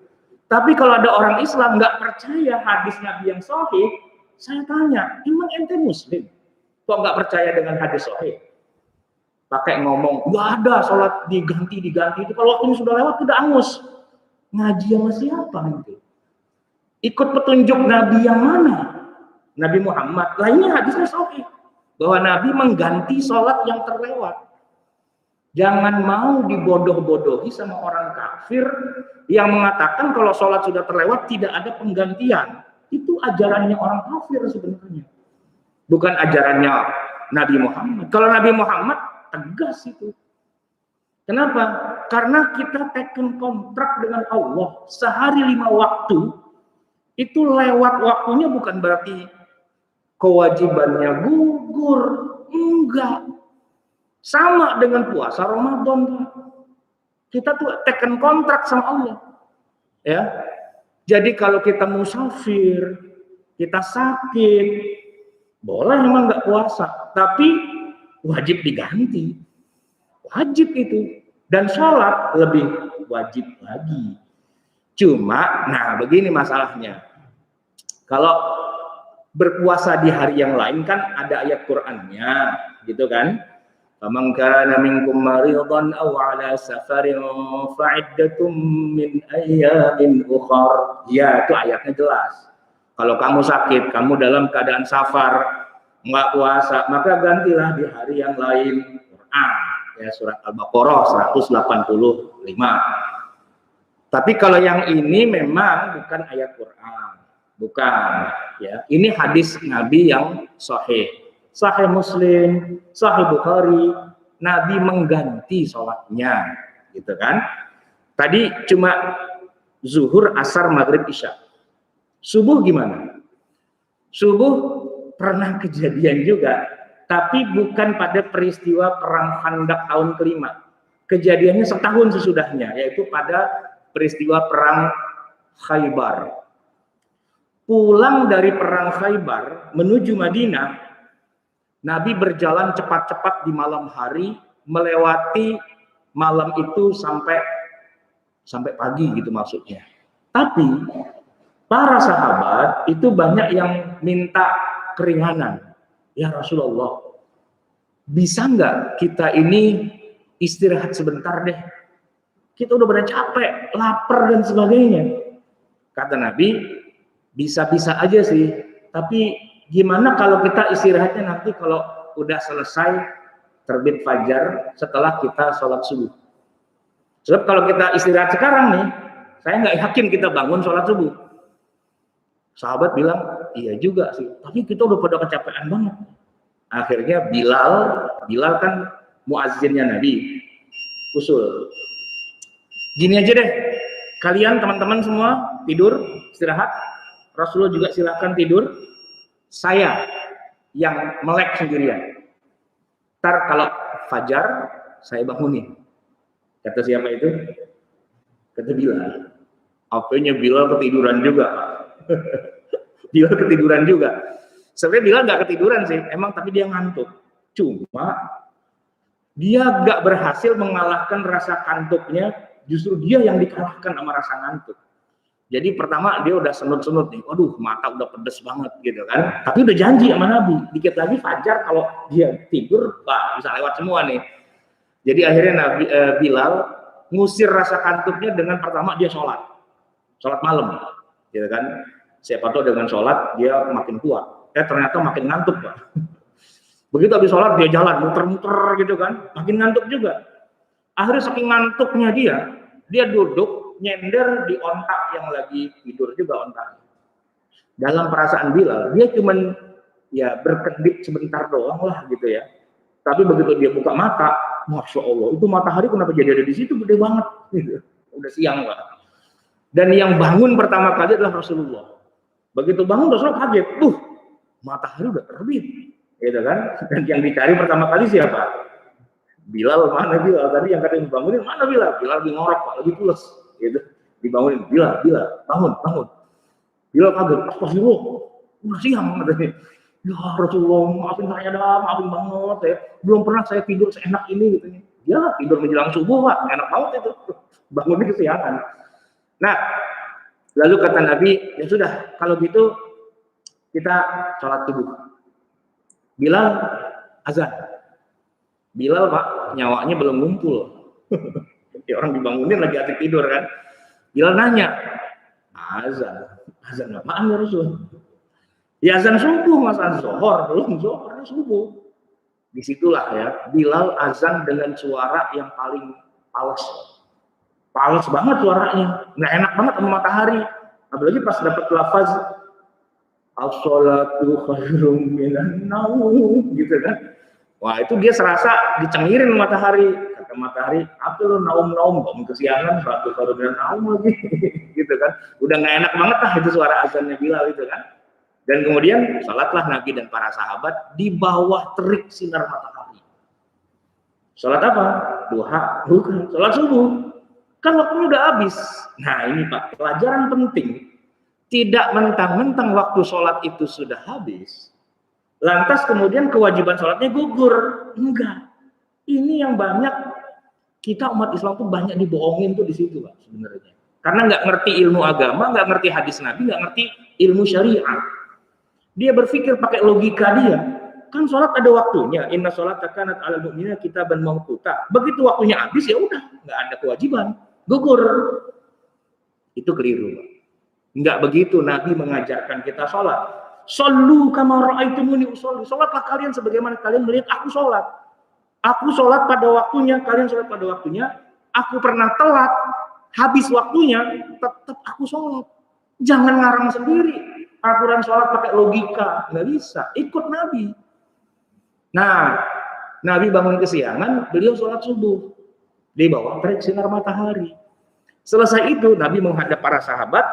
Tapi kalau ada orang Islam nggak percaya hadis Nabi yang sahih, saya tanya, emang ente Muslim? Kok nggak percaya dengan hadis sahih? Pakai ngomong, nggak ada sholat diganti itu kalau waktunya sudah lewat udah angus. Ngaji sama siapa gitu? Ikut petunjuk Nabi yang mana? Nabi Muhammad. Lah ini hadisnya sahih bahwa Nabi mengganti sholat yang terlewat. Jangan mau dibodoh-bodohi sama orang kafir yang mengatakan kalau sholat sudah terlewat tidak ada penggantian. Itu ajarannya orang kafir sebenarnya, bukan ajarannya Nabi Muhammad. Kalau Nabi Muhammad tegas itu. Kenapa? Karena kita teken kontrak dengan Allah sehari 5 waktu. Itu lewat waktunya bukan berarti kewajibannya gugur. Enggak. Sama dengan puasa Ramadan. Kita tuh teken kontrak sama Allah. Ya. Jadi kalau kita musafir, kita sakit, boleh memang nggak puasa, tapi wajib diganti. Wajib itu. Dan sholat lebih wajib lagi. Cuma, nah begini masalahnya. Kalau berpuasa di hari yang lain kan ada ayat Qur'annya, gitu kan? Faman kana minkum maridan aw ala safarin fa'iddatum min ayyamin ukhar. Ya, itu ayatnya jelas. Kalau kamu sakit, kamu dalam keadaan safar, nggak puasa, maka gantilah di hari yang lain. Quran, ya surat Al-Baqarah 185. Tapi kalau yang ini memang bukan ayat Quran, bukan. Ya, ini hadis Nabi yang sahih, sahih Muslim, sahih Bukhari. Nabi mengganti sholatnya, gitu kan? Tadi cuma zuhur, asar, maghrib, isya. Subuh gimana? Subuh pernah kejadian juga, tapi bukan pada peristiwa perang Khandaq tahun kelima. Kejadiannya setahun sesudahnya, yaitu pada peristiwa perang Khaybar. Pulang dari perang Khaybar menuju Madinah, Nabi berjalan cepat-cepat di malam hari, melewati malam itu sampai pagi gitu maksudnya. Tapi para sahabat itu banyak yang minta keringanan. Ya Rasulullah, bisa nggak kita ini istirahat sebentar deh? Kita udah pada capek, lapar dan sebagainya. Kata Nabi, bisa-bisa aja sih. Tapi gimana kalau kita istirahatnya nanti kalau udah selesai terbit fajar setelah kita sholat subuh? Sebab kalau kita istirahat sekarang nih, saya nggak yakin kita bangun sholat subuh. Sahabat bilang, iya juga sih, tapi kita udah pada kecapean banget. Akhirnya Bilal kan muazzinnya Nabi, usul. Gini aja deh, kalian teman-teman semua tidur, istirahat. Rasulullah juga silakan tidur. Saya yang melek sendirian. Ntar kalau fajar, saya bangunin. Kata siapa itu? Kata Bilal. Apanya Bilal ketiduran juga, Pak. Bilal ketiduran juga. Sebenarnya Bilal nggak ketiduran sih, emang tapi dia ngantuk. Cuma dia nggak berhasil mengalahkan rasa kantuknya, justru dia yang dikalahkan sama rasa ngantuk. Jadi pertama dia udah senut-senut nih, waduh mata udah pedes banget gitu kan. Tapi udah janji sama Nabi, dikit lagi fajar kalau dia tidur, wah bisa lewat semua nih. Jadi akhirnya Bilal ngusir rasa kantuknya dengan pertama dia sholat malam, gitu kan. Siapa tahu dengan sholat dia makin kuat. Ternyata makin ngantuk, Pak. Begitu habis sholat dia jalan muter-muter gitu kan, makin ngantuk juga. Akhirnya saking ngantuknya dia duduk nyender di ontak yang lagi tidur juga ontak. Dalam perasaan Bilal, dia cuman ya berkedip sebentar doang lah gitu ya. Tapi begitu dia buka mata, Masya Allah, itu matahari kenapa jadi ada di situ gede banget gitu. Udah siang, Pak. Dan yang bangun pertama kali adalah Rasulullah. Begitu bangun Rasulullah kaget, matahari udah terbit, gitu kan? Dan yang dicari pertama kali siapa? Bilal, mana Bilal? Tadi yang katanya dibangunin, mana Bilal? Bilal lagi ngorok, Pak, lagi pules, gitu. Dibangunin, Bilal, bangun. Bilal kaget, astagfirullah, udah siang, katanya. Ya Rasulullah, maafin saya dah, maafin banget, ya. Belum pernah saya tidur seenak ini, gitu. Ya tidur menjelang subuh, Pak, enak banget itu. Bangunnya kesiangan. Nah, lalu kata Nabi, ya sudah, kalau gitu kita sholat subuh. Bilal azan. Bilal, Pak, nyawanya belum ngumpul. Ya, orang dibangunin lagi asik tidur kan. Bilal nanya, azan apaan ya Rasul? Ya azan subuh, Mas, azan zohor, belum zohor, subuh. Disitulah ya, Bilal azan dengan suara yang paling pales banget suaranya, nggak enak banget sama matahari. Apalagi pas dapat lafaz as-sholatu khairum minan naum gitu kan. Wah, itu dia serasa dicengirin matahari. Kata matahari, apa lu naum-naum, bangun kesiangan, sholatu khairum minan naum lagi gitu kan. Udah nggak enak banget lah itu suara azannya Bilal itu kan. Dan kemudian salatlah Nabi dan para sahabat di bawah terik sinar matahari. Salat apa? Duha, bukan. Salat subuh. Kan waktunya udah habis. Nah ini Pak, pelajaran penting. Tidak mentang-mentang waktu sholat itu sudah habis, lantas kemudian kewajiban sholatnya gugur. Enggak. Ini yang banyak kita umat Islam tuh banyak dibohongin tuh di situ, Pak, sebenarnya. Karena nggak ngerti ilmu agama, nggak ngerti hadis Nabi, nggak ngerti ilmu syariat. Dia berpikir pakai logika dia. Kan sholat ada waktunya. Inna sholata kanat 'alal mu'minina kitaban mawquta. Begitu waktunya habis ya udah, nggak ada kewajiban. Gugur. Itu keliru, Pak. Enggak begitu Nabi mengajarkan kita sholat. Shollu kama ra'aitumuni usolli. Sholatlah kalian sebagaimana kalian melihat aku sholat. Aku sholat pada waktunya, kalian sholat pada waktunya. Aku pernah telat, habis waktunya, tetap aku sholat. Jangan ngarang sendiri. Aturan sholat pakai logika, nggak bisa. Ikut Nabi. Nah, Nabi bangun kesiangan, beliau sholat subuh di bawah terik sinar matahari. Selesai itu, Nabi menghadap para sahabat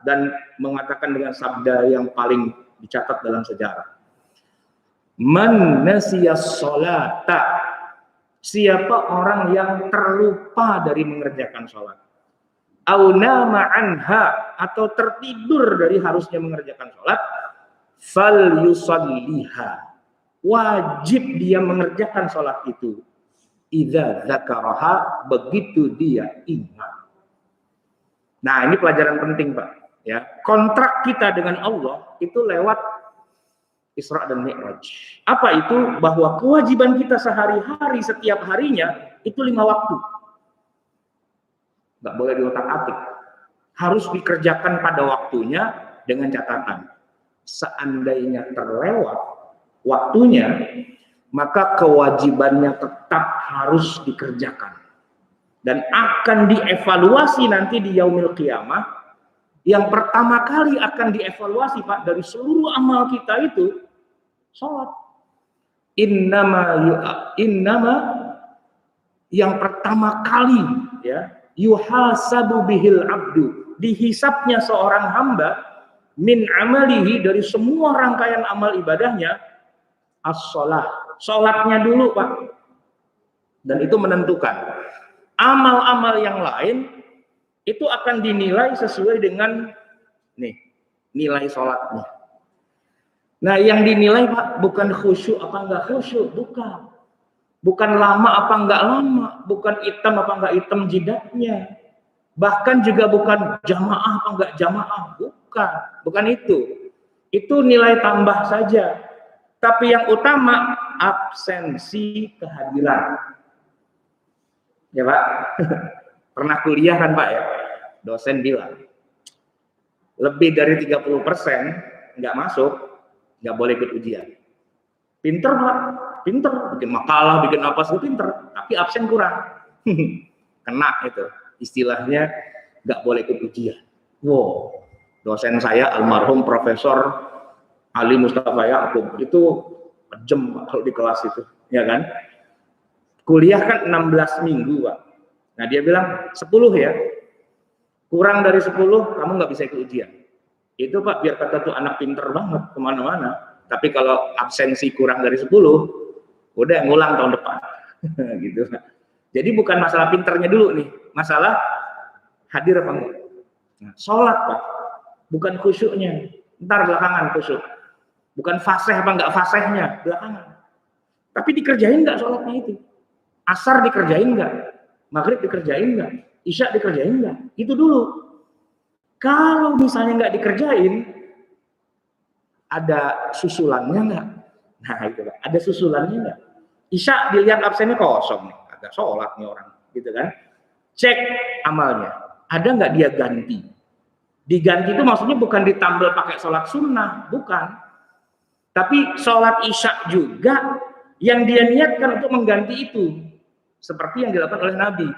dan mengatakan dengan sabda yang paling dicatat dalam sejarah. Man nasiyas sholata. Siapa orang yang terlupa dari mengerjakan sholat. Au nama anha, atau tertidur dari harusnya mengerjakan sholat, fal yusalliha. Wajib dia mengerjakan sholat itu. Idza dzakaraha, begitu dia ingat. Nah, ini pelajaran penting, Pak. Ya, kontrak kita dengan Allah itu lewat Isra dan Mi'raj. Apa itu? Bahwa kewajiban kita sehari-hari, setiap harinya, itu 5 waktu. Nggak boleh diotak-atik. Harus dikerjakan pada waktunya dengan catatan. Seandainya terlewat waktunya, maka kewajibannya tetap harus dikerjakan. Dan akan dievaluasi nanti di yaumil qiyamah. Yang pertama kali akan dievaluasi, Pak, dari seluruh amal kita itu sholat. Innama yang pertama kali ya, yuhasabu bihil abdu, dihisapnya seorang hamba min amalihi, dari semua rangkaian amal ibadahnya, as-sholah, sholatnya dulu, Pak. Dan itu menentukan amal-amal yang lain itu akan dinilai sesuai dengan nih nilai sholatnya. Nah, yang dinilai, Pak, bukan khusyuk apa enggak khusyuk, bukan lama apa enggak lama, bukan hitam apa enggak hitam jidatnya, bahkan juga bukan jamaah apa enggak jamaah, bukan itu. Itu nilai tambah saja. Tapi yang utama absensi kehadiran. Ya, Pak. Pernah kuliah kan, Pak, ya? Dosen bilang, lebih dari 30% nggak masuk, nggak boleh ikut ujian. Pinter, Pak, pinter, bikin makalah, bikin apa sih, pinter, tapi absen kurang. Kena itu, istilahnya nggak boleh ikut ujian. Wow, dosen saya almarhum Profesor Ali Mustafa Yaakob, itu kejam kalau di kelas itu, ya kan? Kuliah kan 16 minggu, Pak. Nah, dia bilang 10 ya, kurang dari 10 kamu nggak bisa ikut ujian. Itu, Pak, biar kata tuh anak pinter banget kemana-mana. Tapi kalau absensi kurang dari 10, udah ngulang tahun depan. Gitu. Jadi bukan masalah pinternya dulu nih, masalah hadir apa enggak. Nah, sholat, Pak, bukan khusyuknya, ntar belakangan khusyuk. Bukan fasih apa enggak fasihnya, belakangan. Tapi dikerjain nggak sholatnya itu? Asar dikerjain nggak? Maghrib dikerjain nggak? Isya dikerjain nggak? Itu dulu. Kalau misalnya nggak dikerjain, ada susulannya nggak? Nah, itu Pak. Ada susulannya nggak? Isya dilihat absennya kosong nih, agak sholat nih orang, gitu kan? Cek amalnya, ada nggak dia ganti? Diganti itu maksudnya bukan ditambal pakai sholat sunnah, bukan. Tapi sholat isya juga yang dia niatkan untuk mengganti itu. Seperti yang dilakukan oleh Nabi.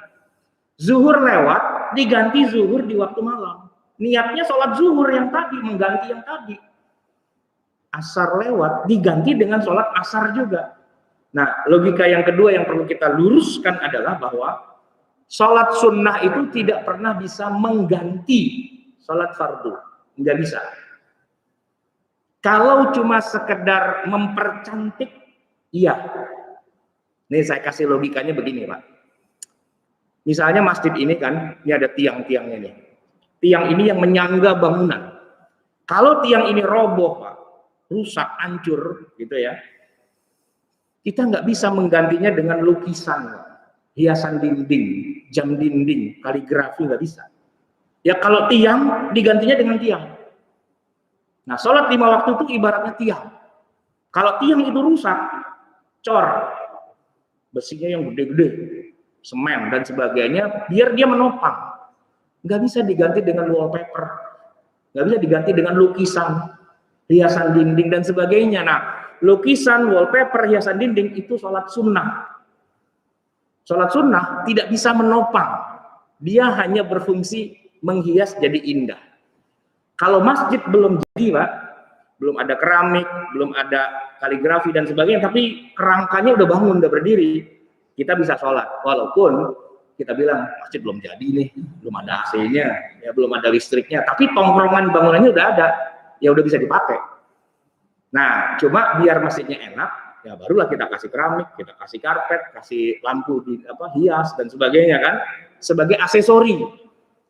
Zuhur lewat, diganti zuhur di waktu malam. Niatnya sholat zuhur yang tadi, mengganti yang tadi. Asar lewat, diganti dengan sholat asar juga. Nah, logika yang kedua yang perlu kita luruskan adalah bahwa sholat sunnah itu tidak pernah bisa mengganti sholat fardu. Nggak bisa. Kalau cuma sekedar mempercantik, iya. Nih saya kasih logikanya begini, Pak. Misalnya masjid ini kan, ini ada tiang-tiangnya nih. Tiang ini yang menyangga bangunan. Kalau tiang ini roboh, Pak, rusak, hancur, gitu ya. Kita nggak bisa menggantinya dengan lukisan, hiasan dinding, jam dinding, kaligrafi, nggak bisa. Ya kalau tiang, digantinya dengan tiang. Nah, sholat 5 waktu itu ibaratnya tiang. Kalau tiang itu rusak, cor, besinya yang gede-gede, semen dan sebagainya, biar dia menopang. Nggak bisa diganti dengan wallpaper. nggak bisa diganti dengan lukisan, hiasan dinding dan sebagainya. Nah, lukisan, wallpaper, hiasan dinding itu sholat sunnah. Sholat sunnah tidak bisa menopang, dia hanya berfungsi menghias jadi indah. Kalau masjid belum jadi, Pak, belum ada keramik, belum ada kaligrafi dan sebagainya, tapi kerangkanya udah bangun, udah berdiri, kita bisa sholat. Walaupun kita bilang masjid belum jadi nih, belum ada AC-nya, ya belum ada listriknya, tapi tongkrongan bangunannya udah ada, ya udah bisa dipakai. Nah, cuma biar masjidnya enak, ya barulah kita kasih keramik, kita kasih karpet, kasih lampu di hias dan sebagainya kan, sebagai aksesori.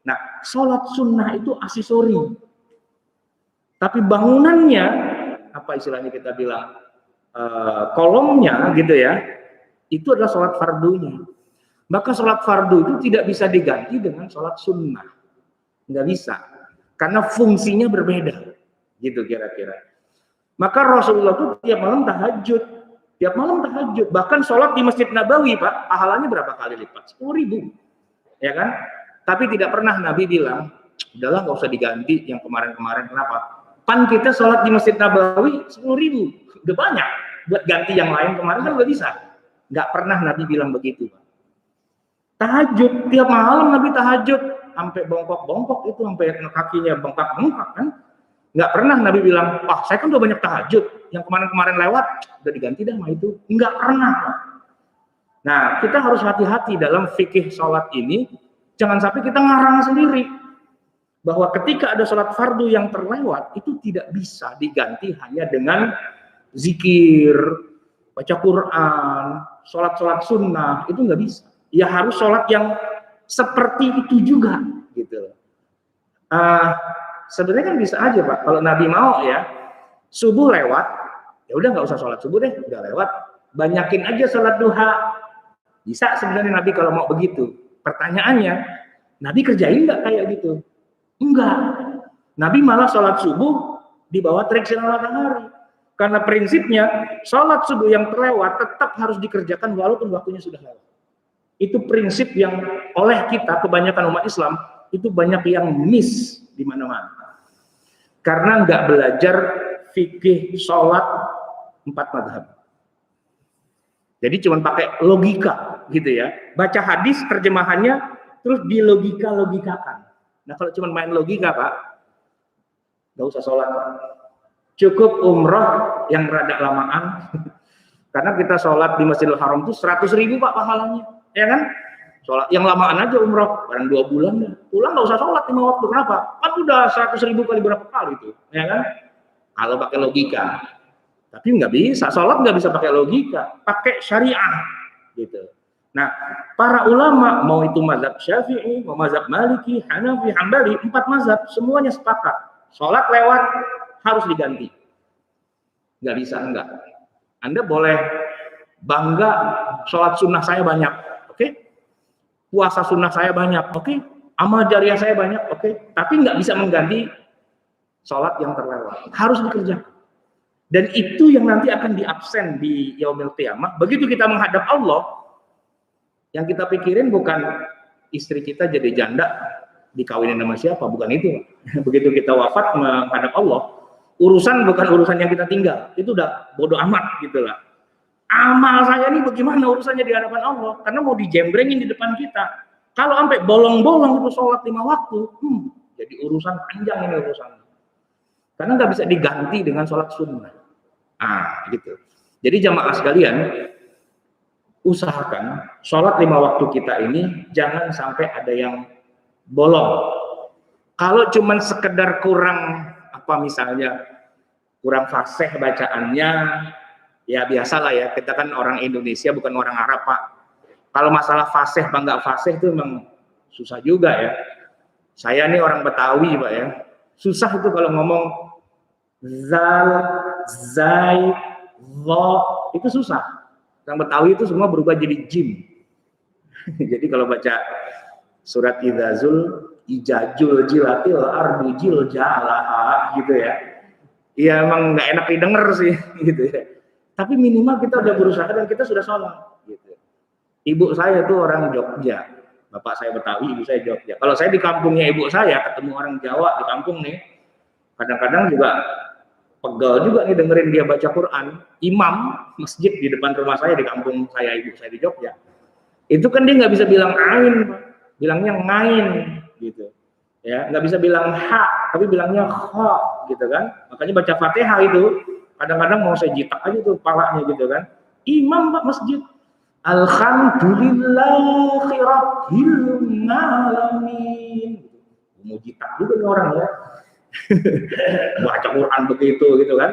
Nah, sholat sunnah itu aksesori. Tapi bangunannya, apa istilahnya kita bilang, kolomnya gitu ya, itu adalah sholat fardunya. Maka sholat fardu itu tidak bisa diganti dengan sholat sunnah. Nggak bisa. Karena fungsinya berbeda. Gitu kira-kira. Maka Rasulullah itu tiap malam tahajud. Tiap malam tahajud. Bahkan sholat di Masjid Nabawi, Pak, pahalanya berapa kali lipat? 10.000. Ya kan? Tapi tidak pernah Nabi bilang, udahlah nggak usah diganti yang kemarin-kemarin. Kenapa? Pan kita sholat di Masjid Nabawi 10.000, udah banyak. Buat ganti yang lain kemarin kan udah bisa. Nggak pernah Nabi bilang begitu. Tahajud, tiap malam Nabi tahajud, sampai bongkok-bongkok itu, sampai kakinya bengkak-bengkak kan. Nggak pernah Nabi bilang, saya kan udah banyak tahajud, yang kemarin-kemarin lewat, udah diganti dah sama itu. Nggak pernah. Nah, kita harus hati-hati dalam fikih sholat ini, jangan sampai kita ngarang sendiri. Bahwa ketika ada sholat fardu yang terlewat, itu tidak bisa diganti hanya dengan zikir, baca Quran, sholat-sholat sunnah, itu nggak bisa. Ya harus sholat yang seperti itu juga, gitu. Sebenarnya kan bisa aja, Pak, kalau Nabi mau ya, subuh lewat, ya udah nggak usah sholat subuh deh, udah lewat, banyakin aja sholat duha. Bisa sebenarnya Nabi kalau mau begitu. Pertanyaannya, Nabi kerjain nggak kayak gitu? Enggak. Nabi malah sholat subuh di bawah terik sinar matahari. Karena prinsipnya sholat subuh yang terlewat tetap harus dikerjakan walaupun waktunya sudah lewat. Itu prinsip yang oleh kita, kebanyakan umat Islam, itu banyak yang miss di mana-mana. Karena nggak belajar fikih sholat 4 mazhab. Jadi cuma pakai logika gitu ya. Baca hadis terjemahannya terus dilogika-logikakan. Nah kalau cuma main logika, Pak, nggak usah sholat, Pak. Cukup umroh yang rada lamaan. Karena kita sholat di Masjidil Haram itu 100.000, Pak, pahalanya, ya kan? Sholat yang lamaan aja umroh, barang 2 bulan dah. Pulang nggak usah sholat 5 waktu, kenapa? Kan udah 100.000 kali berapa kali itu, ya kan? Kalau pakai logika. Tapi nggak bisa, sholat nggak bisa pakai logika, pakai syariah, gitu. Nah, para ulama, mau itu mazhab Syafi'i, mau mazhab Maliki, Hanafi, Hambali, 4 mazhab, semuanya sepakat. Sholat lewat, harus diganti. Nggak bisa, enggak. Anda boleh bangga, sholat sunnah saya banyak, oke? Puasa sunnah saya banyak, oke? Amal jariah saya banyak, oke? Tapi nggak bisa mengganti sholat yang terlewat. Harus dikerjakan. Dan itu yang nanti akan diabsen di yaumil qiyamah. Begitu kita menghadap Allah, yang kita pikirin bukan istri kita jadi janda, dikawinin sama siapa, bukan itu. Begitu kita wafat menghadap Allah, urusan bukan urusan yang kita tinggal, itu udah bodoh amat gitu lah. Amal saya ini bagaimana urusannya di hadapan Allah, karena mau dijembrengin di depan kita. Kalau sampai bolong-bolong itu sholat 5 waktu, jadi urusan panjang ini urusannya. Karena nggak bisa diganti dengan sholat sunnah. Gitu. Jadi jamaah sekalian, usahakan sholat 5 waktu kita ini jangan sampai ada yang bolong. Kalau cuman sekedar kurang misalnya kurang fasih bacaannya, ya biasalah ya, kita kan orang Indonesia bukan orang Arab, Pak. Kalau masalah fasih apa enggak fasih itu memang susah juga ya. Saya nih orang Betawi, Pak ya. Susah itu kalau ngomong zal, zai, lo, itu susah. Orang Betawi itu semua berubah jadi jim. Jadi kalau baca surat Idzazul, ijajul jilatil ardu jil jalaha gitu ya. Iya emang nggak enak didengar sih gitu ya. Tapi minimal kita udah berusaha dan kita sudah sholat gitu. Ibu saya tuh orang Jogja, bapak saya Betawi, ibu saya Jogja. Kalau saya di kampungnya ibu saya ketemu orang Jawa di kampung nih, Kadang-kadang juga pegel juga nih dengerin dia baca Quran. Imam masjid di depan rumah saya di kampung saya, ibu saya di Jogja. Itu kan dia nggak bisa bilang ain, bilangnya ngain gitu. Ya, nggak bisa bilang ha, tapi bilangnya kha gitu kan. Makanya baca Fatihah itu kadang-kadang mau saya jitak aja tuh palanya gitu kan. Imam Pak masjid. Alhamdulillahi rabbil alamin. Mau jitak juga nih orang ya. Baca Quran begitu gitu kan.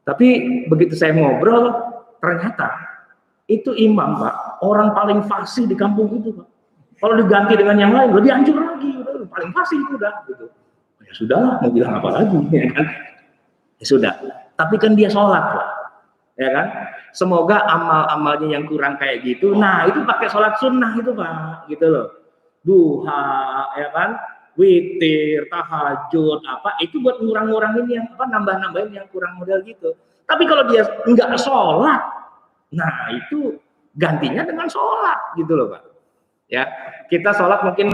Tapi begitu saya ngobrol, ternyata itu imam Pak, orang paling fasih di kampung itu Pak. Kalau diganti dengan yang lain lebih hancur lagi, udah paling fasih itu udah gitu. Ya sudahlah, mau bilang apa lagi ya kan? Ya sudah. Tapi kan dia sholat Pak. Ya kan? Semoga amal-amalnya yang kurang kayak gitu. Nah, itu pakai sholat sunnah itu Pak, gitu loh. Duha, ya kan? Witir, tahajud, apa itu buat ngurang-ngurangin yang apa nambah-nambahin yang kurang modal gitu. Tapi kalau dia enggak sholat, nah itu gantinya dengan sholat gitu loh Pak. Ya, kita sholat mungkin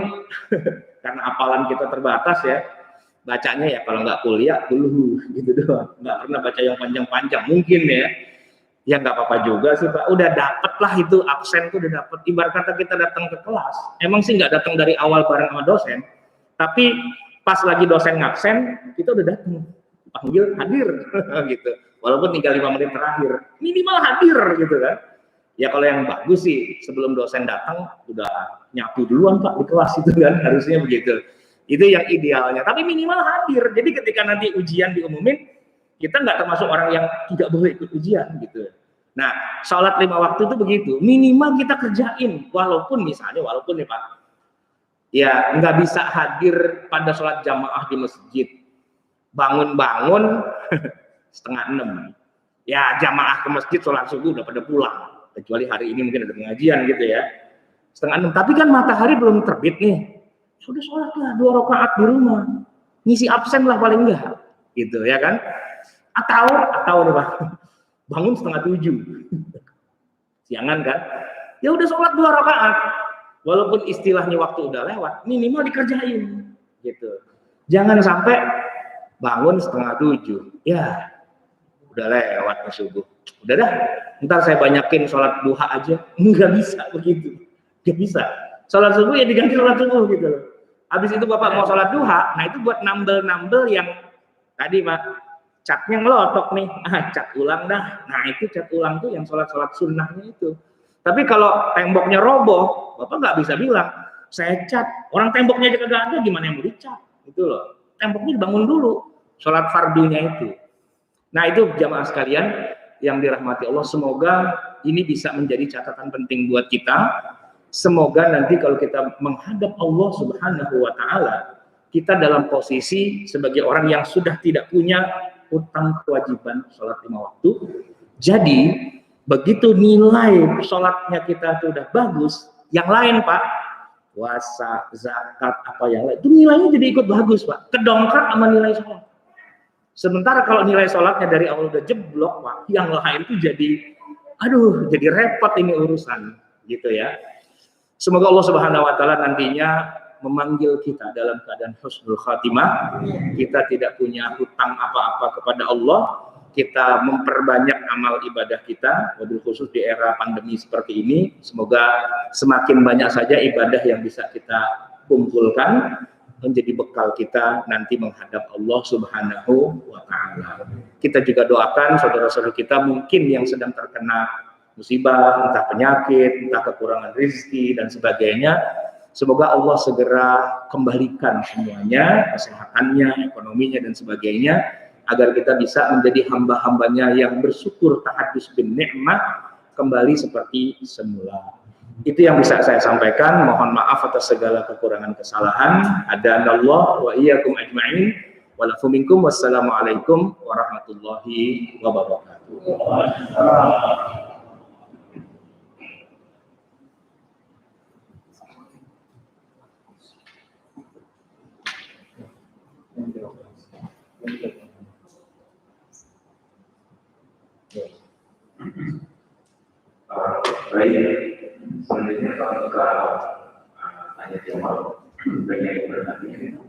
karena apalan kita terbatas ya, bacanya ya kalau nggak kuliah dulu gitu doang, nggak pernah baca yang panjang-panjang mungkin ya. Ya nggak apa-apa juga sih Pak, udah dapet lah itu absen tuh udah dapet. Ibarat kata kita datang ke kelas, emang sih nggak datang dari awal bareng sama dosen, tapi pas lagi dosen ngabsen kita udah datang, panggil hadir gitu. Walaupun tinggal 5 menit terakhir, minimal hadir gitu kan. Ya kalau yang bagus sih sebelum dosen datang udah nyapu duluan Pak di kelas itu kan, harusnya begitu. Itu yang idealnya, tapi minimal hadir. Jadi ketika nanti ujian diumumin, kita nggak termasuk orang yang tidak boleh ikut ujian gitu. Nah, sholat 5 waktu itu begitu, minimal kita kerjain, walaupun misalnya, walaupun nih Pak, ya nggak bisa hadir pada sholat jamaah di masjid, bangun-bangun 5:30, ya jamaah ke masjid sholat subuh udah pada pulang, kecuali hari ini mungkin ada pengajian gitu ya, 5:30, tapi kan matahari belum terbit nih, sudah sholatlah 2 rakaat di rumah, ngisi absen lah paling enggak, gitu ya kan? Atau nih Pak, bangun 6:30, siangan kan? Ya udah sholat 2 rakaat, walaupun istilahnya waktu udah lewat, minimal dikerjain, gitu. Jangan sampai bangun 6:30, ya udah lewat nih subuh, udah dah, ntar saya banyakin sholat duha aja, nggak bisa begitu, nggak bisa. Sholat subuh ya diganti sholat subuh gitu loh. Habis itu Bapak mau sholat duha, nah itu buat nambel-nambel yang tadi Pak, catnya ngelotok nih, cat ulang dah. Nah itu cat ulang tuh yang sholat-sholat sunnahnya itu. Tapi kalau temboknya roboh, Bapak nggak bisa bilang, saya cat, orang temboknya aja kagak ada, gimana yang mau dicat? Itu loh, temboknya dibangun dulu, sholat fardunya itu. Nah itu jamaah sekalian yang dirahmati Allah, semoga ini bisa menjadi catatan penting buat kita. Semoga nanti kalau kita menghadap Allah Subhanahu wa Ta'ala, kita dalam posisi sebagai orang yang sudah tidak punya utang kewajiban sholat 5 waktu. Jadi begitu nilai sholatnya kita itu udah bagus, yang lain Pak, puasa, zakat, apa yang lain, itu nilainya jadi ikut bagus Pak, kedongkrak sama nilai sholat. Sementara kalau nilai sholatnya dari awal udah jeblok Pak, yang lain itu jadi, aduh, jadi repot ini urusan, gitu ya. Semoga Allah Subhanahu wa Ta'ala nantinya memanggil kita dalam keadaan husnul khatimah. Kita tidak punya hutang apa-apa kepada Allah. Kita memperbanyak amal ibadah kita, wabil khusus di era pandemi seperti ini. Semoga semakin banyak saja ibadah yang bisa kita kumpulkan menjadi bekal kita nanti menghadap Allah Subhanahu wa Ta'ala. Kita juga doakan saudara-saudara kita mungkin yang sedang terkena musibah, entah penyakit, entah kekurangan rezeki dan sebagainya. Semoga Allah segera kembalikan semuanya, kesehatannya, ekonominya dan sebagainya, agar kita bisa menjadi hamba-hambanya yang bersyukur tahadus bin nikmah kembali seperti semula. Itu yang bisa saya sampaikan. Mohon maaf atas segala kekurangan kesalahan. Adanallah wa iyyakum ajma'in. Walafu minkum. Wassalamualaikum warahmatullahi wabarakatuh. Baik, selanjutnya kalau ke tanya jawab bagi yang bertanya.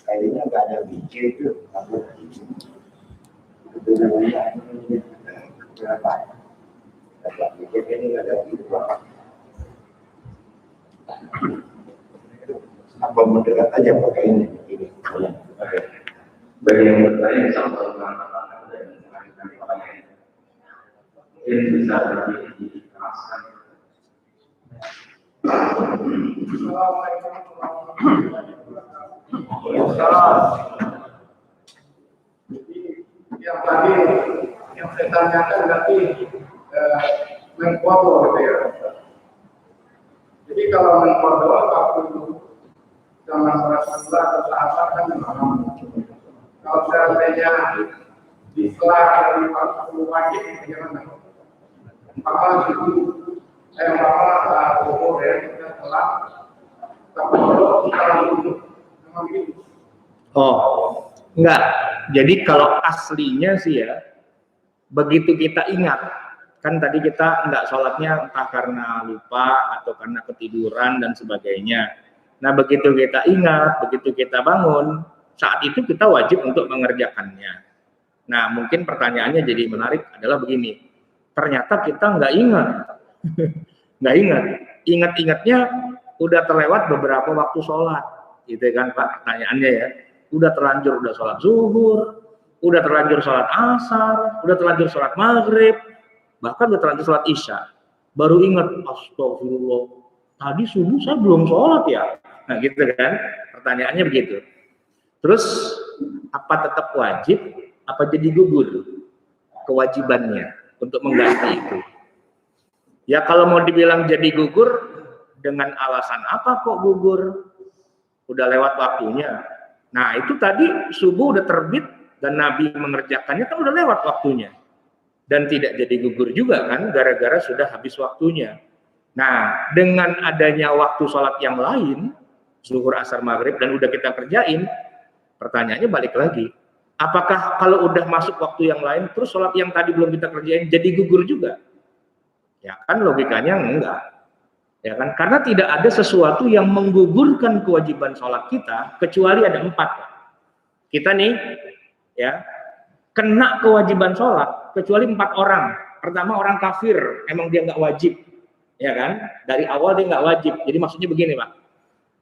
Kayaknya nggak ada biji itu, itu namanya berapa? Biji ini nggak ada biji berapa? Apa mendekat aja pakai ini? Oke. Bagi yang bertanya sama mengatakan dan mungkin bisa lebih dijelaskan. Yang tadi yang saya tanyakan berarti mengkodo gitu ya. Jadi kalau mengkodo waktu zaman Rasulullah atau sahabat kan memang kalau seandainya diselah dari 40 wajib bagaimana? Umpama umur ya kita telah tapi kalau memang gitu. Oh, enggak. Jadi kalau aslinya sih ya, begitu kita ingat, kan tadi kita enggak sholatnya entah karena lupa atau karena ketiduran dan sebagainya. Nah begitu kita ingat, begitu kita bangun, saat itu kita wajib untuk mengerjakannya. Nah mungkin pertanyaannya jadi menarik adalah begini, ternyata kita nggak ingat, nggak ingat, ingat-ingatnya udah terlewat beberapa waktu sholat, gitu kan Pak pertanyaannya ya. Udah terlanjur udah sholat zuhur, udah terlanjur sholat asar, udah terlanjur sholat maghrib, bahkan udah terlanjur sholat isya, baru ingat, astagfirullah, tadi subuh saya belum sholat ya. Nah gitu kan, pertanyaannya begitu. Terus apa tetap wajib, apa jadi gugur kewajibannya untuk mengganti itu? Ya kalau mau dibilang jadi gugur, dengan alasan apa kok gugur? Udah lewat waktunya. Nah itu tadi subuh udah terbit dan Nabi mengerjakannya kan udah lewat waktunya. Dan tidak jadi gugur juga kan gara-gara sudah habis waktunya. Nah dengan adanya waktu sholat yang lain, zuhur, asar, maghrib dan udah kita kerjain, pertanyaannya balik lagi. Apakah kalau udah masuk waktu yang lain terus sholat yang tadi belum kita kerjain jadi gugur juga? Ya kan logikanya enggak. Ya kan? Karena tidak ada sesuatu yang menggugurkan kewajiban sholat kita kecuali ada 4. Kita nih ya kena kewajiban sholat kecuali 4 orang. Pertama orang kafir, emang dia nggak wajib, ya kan? Dari awal dia nggak wajib. Jadi maksudnya begini Pak,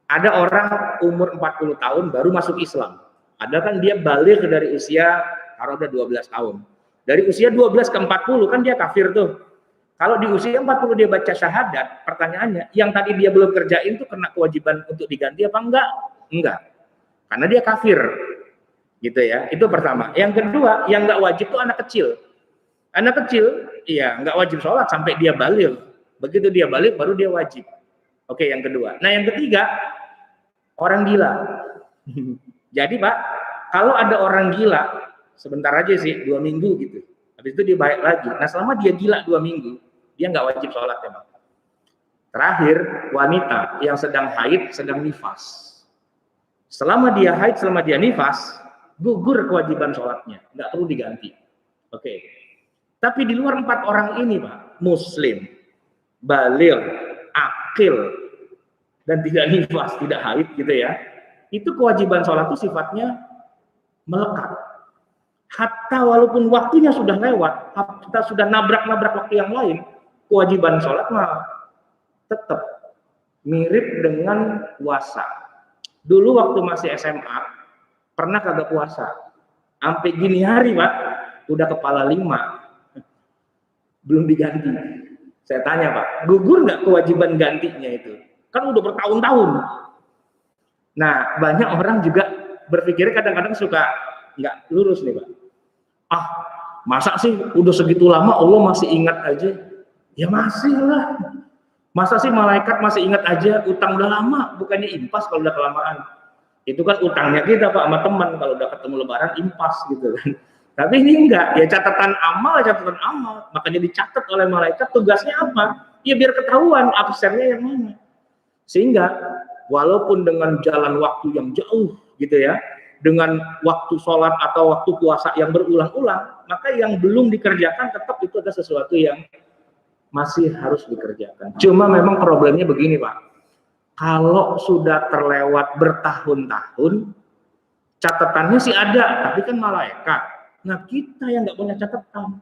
ada orang umur 40 tahun baru masuk Islam. Ada kan dia balik dari usia kalau udah 12 tahun. Dari usia 12 ke 40 kan dia kafir tuh. Kalau di usia 40 dia baca syahadat, pertanyaannya, yang tadi dia belum kerjain tuh kena kewajiban untuk diganti apa enggak? Enggak. Karena dia kafir. Gitu ya. Itu pertama. Yang kedua, yang enggak wajib tuh anak kecil. Anak kecil, iya, enggak wajib sholat sampai dia balik. Begitu dia balik baru dia wajib. Oke, yang kedua. Nah, yang ketiga, orang gila. Jadi, Pak, kalau ada orang gila, sebentar aja sih, 2 minggu gitu. Habis itu dia baik lagi. Nah, selama dia gila 2 minggu, dia nggak wajib sholat ya, Bang. Terakhir, wanita yang sedang haid, sedang nifas. Selama dia haid, selama dia nifas, gugur kewajiban sholatnya, nggak perlu diganti. Oke. Tapi di luar 4 orang ini, Pak, muslim, baligh, akil, dan tidak nifas, tidak haid gitu ya, itu kewajiban sholat itu sifatnya melekat. Hatta walaupun waktunya sudah lewat, kita sudah nabrak-nabrak waktu yang lain, kewajiban sholat mah tetap mirip dengan puasa. Dulu waktu masih SMA, pernah kagak puasa. Sampai gini hari Pak, udah kepala 5, belum diganti. Saya tanya Pak, gugur nggak kewajiban gantinya itu? Kan udah bertahun-tahun. Nah, banyak orang juga berpikir kadang-kadang suka nggak lurus nih Pak. Ah, masa sih udah segitu lama Allah masih ingat aja? Ya masih lah. Masa sih malaikat masih ingat aja? Utang udah lama, bukannya impas kalau udah kelamaan. Itu kan utangnya kita Pak sama teman, kalau udah ketemu lebaran impas gitu kan. Tapi ini enggak, ya catatan amal. Makanya dicatat oleh malaikat, tugasnya apa? Ya biar ketahuan absennya yang mana. Sehingga walaupun dengan jalan waktu yang jauh gitu ya, dengan waktu sholat atau waktu puasa yang berulang-ulang, maka yang belum dikerjakan tetap itu ada sesuatu yang masih harus dikerjakan. Cuma memang problemnya begini Pak, kalau sudah terlewat bertahun-tahun, catatannya sih ada, tapi kan malaikat. Nah kita yang nggak punya catatan,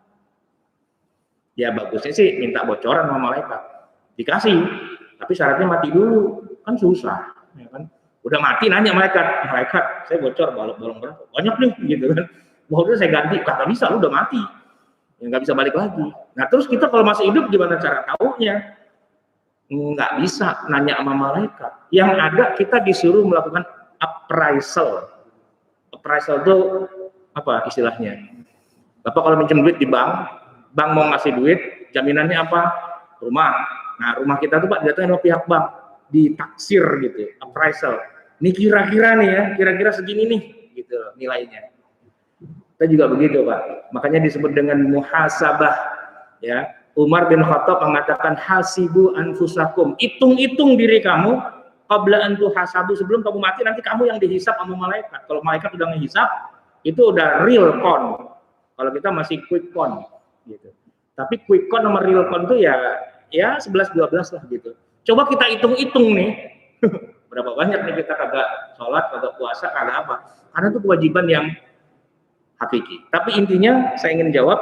ya bagusnya sih minta bocoran sama malaikat, dikasih, tapi syaratnya mati dulu, kan susah, ya kan? Udah mati nanya malaikat, saya bocor bolong berapa? Banyak nih, gitu kan? Wah udah saya ganti, kagak bisa, lu udah mati, ya nggak bisa balik lagi. Nah terus kita kalau masih hidup gimana cara taunya? Nggak bisa nanya sama malaikat. Yang ada kita disuruh melakukan appraisal. Appraisal itu apa istilahnya? Bapak kalau minjem duit di bank mau ngasih duit, jaminannya apa? Rumah. Nah rumah kita tuh Pak datangin sama pihak bank, ditaksir gitu, appraisal. Ini kira-kira nih ya, kira-kira segini nih, gitu nilainya. Kita juga begitu Pak. Makanya disebut dengan muhasabah. Ya, Umar bin Khattab mengatakan hasibu anfusakum, hitung-hitung diri kamu qabla an tuhasabu, sebelum kamu mati nanti kamu yang dihisab sama malaikat. Kalau malaikat udah ngehisab, itu udah real count. Kalau kita masih quick count gitu. Tapi quick count sama real count itu ya 11-12 lah gitu. Coba kita hitung-hitung nih. Berapa banyak nih kita kagak sholat, kagak puasa, kagak apa. Karena itu kewajiban yang hakiki. Tapi intinya saya ingin jawab,